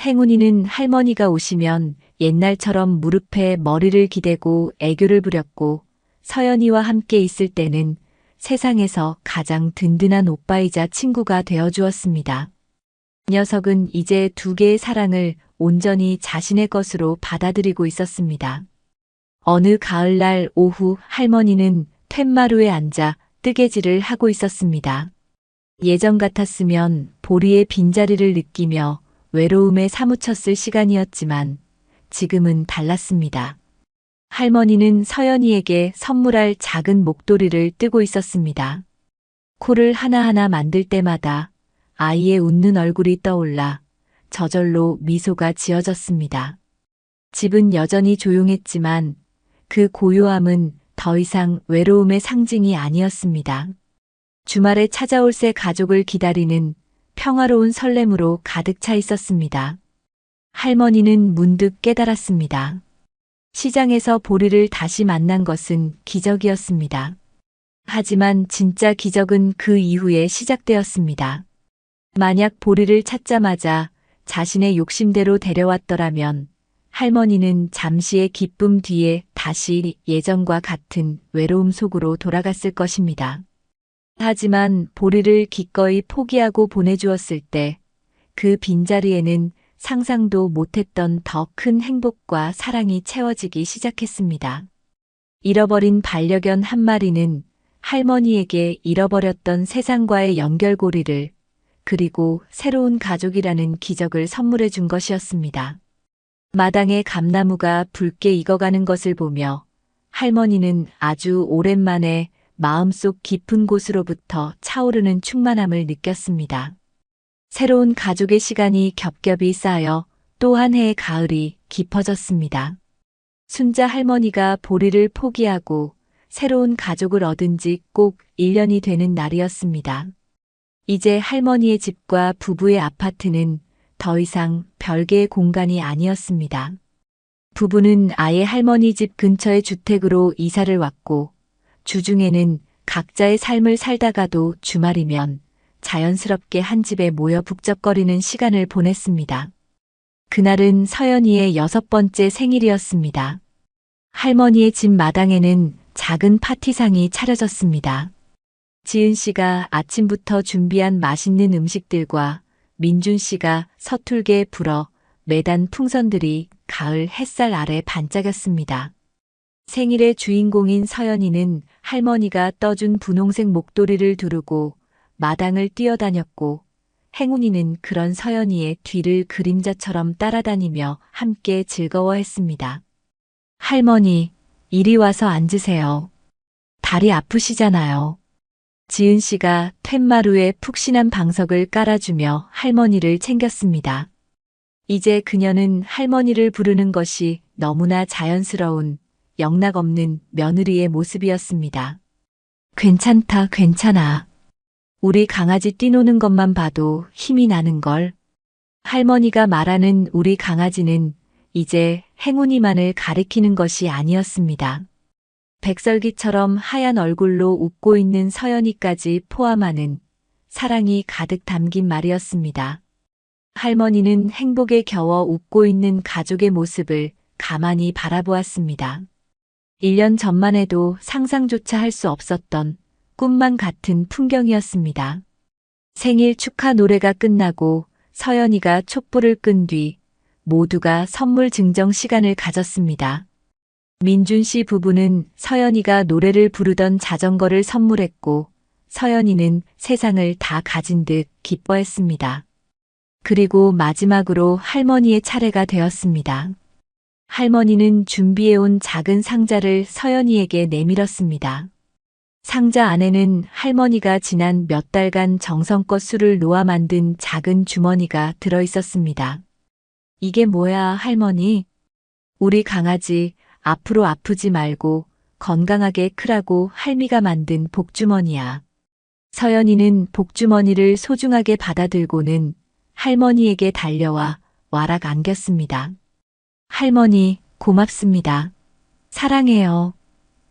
행운이는 할머니가 오시면 옛날처럼 무릎에 머리를 기대고 애교를 부렸고, 서연이와 함께 있을 때는 세상에서 가장 든든한 오빠이자 친구가 되어주었습니다. 녀석은 이제 두 개의 사랑을 온전히 자신의 것으로 받아들이고 있었습니다. 어느 가을날 오후 할머니는 툇마루에 앉아 뜨개질을 하고 있었습니다. 예전 같았으면 보리의 빈자리를 느끼며 외로움에 사무쳤을 시간이었지만 지금은 달랐습니다. 할머니는 서연이에게 선물할 작은 목도리를 뜨고 있었습니다. 코를 하나하나 만들 때마다 아이의 웃는 얼굴이 떠올라 저절로 미소가 지어졌습니다. 집은 여전히 조용했지만 그 고요함은 더 이상 외로움의 상징이 아니었습니다. 주말에 찾아올 새 가족을 기다리는 평화로운 설렘으로 가득 차 있었습니다. 할머니는 문득 깨달았습니다. 시장에서 보리를 다시 만난 것은 기적이었습니다. 하지만 진짜 기적은 그 이후에 시작되었습니다. 만약 보리를 찾자마자 자신의 욕심대로 데려왔더라면 할머니는 잠시의 기쁨 뒤에 다시 예전과 같은 외로움 속으로 돌아갔을 것입니다. 하지만 보리를 기꺼이 포기하고 보내주었을 때 그 빈자리에는 상상도 못했던 더 큰 행복과 사랑이 채워지기 시작했습니다. 잃어버린 반려견 한 마리는 할머니에게 잃어버렸던 세상과의 연결고리를, 그리고 새로운 가족이라는 기적을 선물해 준 것이었습니다. 마당의 감나무가 붉게 익어가는 것을 보며 할머니는 아주 오랜만에 마음속 깊은 곳으로부터 차오르는 충만함을 느꼈습니다. 새로운 가족의 시간이 겹겹이 쌓여 또 한 해의 가을이 깊어졌습니다. 순자 할머니가 보리를 포기하고 새로운 가족을 얻은 지 꼭 1년이 되는 날이었습니다. 이제 할머니의 집과 부부의 아파트는 더 이상 별개의 공간이 아니었습니다. 부부는 아예 할머니 집 근처의 주택으로 이사를 왔고, 주중에는 각자의 삶을 살다가도 주말이면 자연스럽게 한 집에 모여 북적거리는 시간을 보냈습니다. 그날은 서연이의 6번째 생일이었습니다. 할머니의 집 마당에는 작은 파티상이 차려졌습니다. 지은 씨가 아침부터 준비한 맛있는 음식들과 민준 씨가 서툴게 불어 매단 풍선들이 가을 햇살 아래 반짝였습니다. 생일의 주인공인 서연이는 할머니가 떠준 분홍색 목도리를 두르고 마당을 뛰어다녔고, 행운이는 그런 서연이의 뒤를 그림자처럼 따라다니며 함께 즐거워했습니다. 할머니, 이리 와서 앉으세요. 다리 아프시잖아요. 지은 씨가 툇마루에 푹신한 방석을 깔아주며 할머니를 챙겼습니다. 이제 그녀는 할머니를 부르는 것이 너무나 자연스러운, 영락없는 며느리의 모습이었습니다. 괜찮다, 괜찮아. 우리 강아지 뛰노는 것만 봐도 힘이 나는걸. 할머니가 말하는 우리 강아지는 이제 행운이만을 가리키는 것이 아니었습니다. 백설기처럼 하얀 얼굴로 웃고 있는 서연이까지 포함하는 사랑이 가득 담긴 말이었습니다. 할머니는 행복에 겨워 웃고 있는 가족의 모습을 가만히 바라보았습니다. 1년 전만 해도 상상조차 할 수 없었던 꿈만 같은 풍경이었습니다. 생일 축하 노래가 끝나고 서연이가 촛불을 끈 뒤 모두가 선물 증정 시간을 가졌습니다. 민준 씨 부부는 서연이가 노래를 부르던 자전거를 선물했고, 서연이는 세상을 다 가진 듯 기뻐했습니다. 그리고 마지막으로 할머니의 차례가 되었습니다. 할머니는 준비해온 작은 상자를 서연이에게 내밀었습니다. 상자 안에는 할머니가 지난 몇 달간 정성껏 술을 놓아 만든 작은 주머니가 들어있었습니다. 이게 뭐야, 할머니? 우리 강아지 앞으로 아프지 말고 건강하게 크라고 할미가 만든 복주머니야. 서연이는 복주머니를 소중하게 받아들고는 할머니에게 달려와 와락 안겼습니다. 할머니, 고맙습니다. 사랑해요.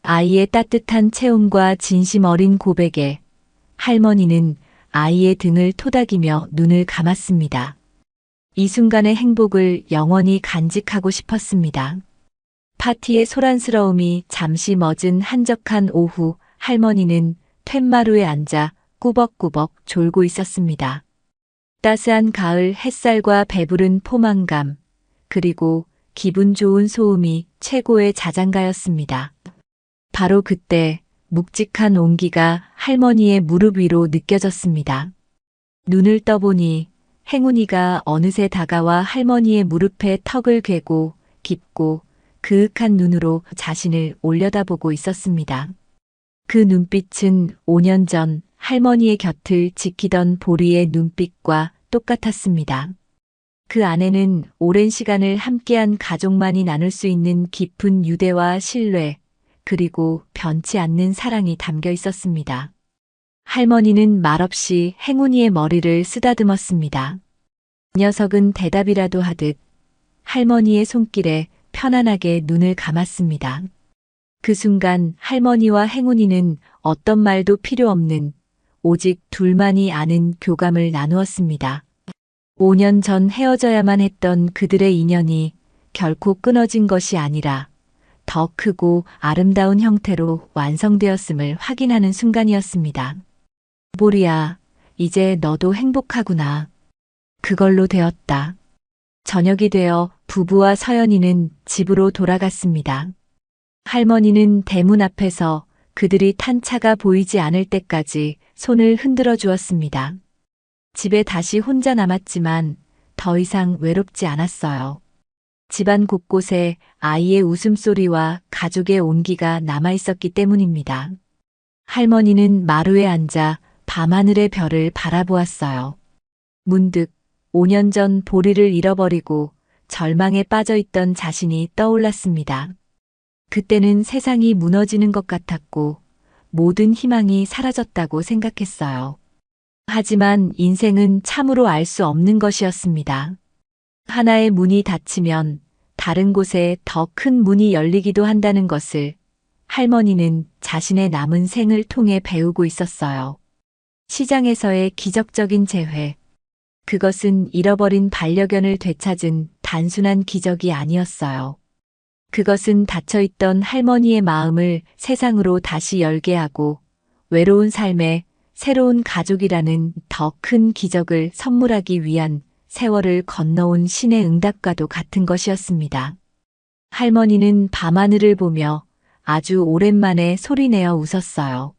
아이의 따뜻한 체온과 진심 어린 고백에 할머니는 아이의 등을 토닥이며 눈을 감았습니다. 이 순간의 행복을 영원히 간직하고 싶었습니다. 파티의 소란스러움이 잠시 멎은 한적한 오후, 할머니는 툇마루에 앉아 꾸벅꾸벅 졸고 있었습니다. 따스한 가을 햇살과 배부른 포만감, 그리고 기분 좋은 소음이 최고의 자장가였습니다. 바로 그때 묵직한 온기가 할머니의 무릎 위로 느껴졌습니다. 눈을 떠보니 행운이가 어느새 다가와 할머니의 무릎에 턱을 괴고 깊고 그윽한 눈으로 자신을 올려다보고 있었습니다. 그 눈빛은 5년 전 할머니의 곁을 지키던 보리의 눈빛과 똑같았습니다. 그 안에는 오랜 시간을 함께한 가족만이 나눌 수 있는 깊은 유대와 신뢰, 그리고 변치 않는 사랑이 담겨 있었습니다. 할머니는 말없이 행운이의 머리를 쓰다듬었습니다. 녀석은 대답이라도 하듯 할머니의 손길에 편안하게 눈을 감았습니다. 그 순간 할머니와 행운이는 어떤 말도 필요 없는 오직 둘만이 아는 교감을 나누었습니다. 5년 전 헤어져야만 했던 그들의 인연이 결코 끊어진 것이 아니라 더 크고 아름다운 형태로 완성되었음을 확인하는 순간이었습니다. 보리야, 이제 너도 행복하구나. 그걸로 되었다. 저녁이 되어 부부와 서연이는 집으로 돌아갔습니다. 할머니는 대문 앞에서 그들이 탄 차가 보이지 않을 때까지 손을 흔들어 주었습니다. 집에 다시 혼자 남았지만 더 이상 외롭지 않았어요. 집안 곳곳에 아이의 웃음소리와 가족의 온기가 남아 있었기 때문입니다. 할머니는 마루에 앉아 밤하늘의 별을 바라보았어요. 문득 5년 전 보리를 잃어버리고 절망에 빠져 있던 자신이 떠올랐습니다. 그때는 세상이 무너지는 것 같았고 모든 희망이 사라졌다고 생각했어요. 하지만 인생은 참으로 알 수 없는 것이었습니다. 하나의 문이 닫히면 다른 곳에 더 큰 문이 열리기도 한다는 것을 할머니는 자신의 남은 생을 통해 배우고 있었어요. 시장에서의 기적적인 재회. 그것은 잃어버린 반려견을 되찾은 단순한 기적이 아니었어요. 그것은 닫혀있던 할머니의 마음을 세상으로 다시 열게 하고 외로운 삶에 새로운 가족이라는 더 큰 기적을 선물하기 위한 세월을 건너온 신의 응답과도 같은 것이었습니다. 할머니는 밤하늘을 보며 아주 오랜만에 소리내어 웃었어요.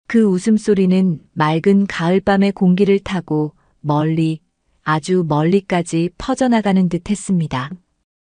그 웃음소리는 맑은 가을밤의 공기를 타고 멀리, 아주 멀리까지 퍼져나가는 듯 했습니다.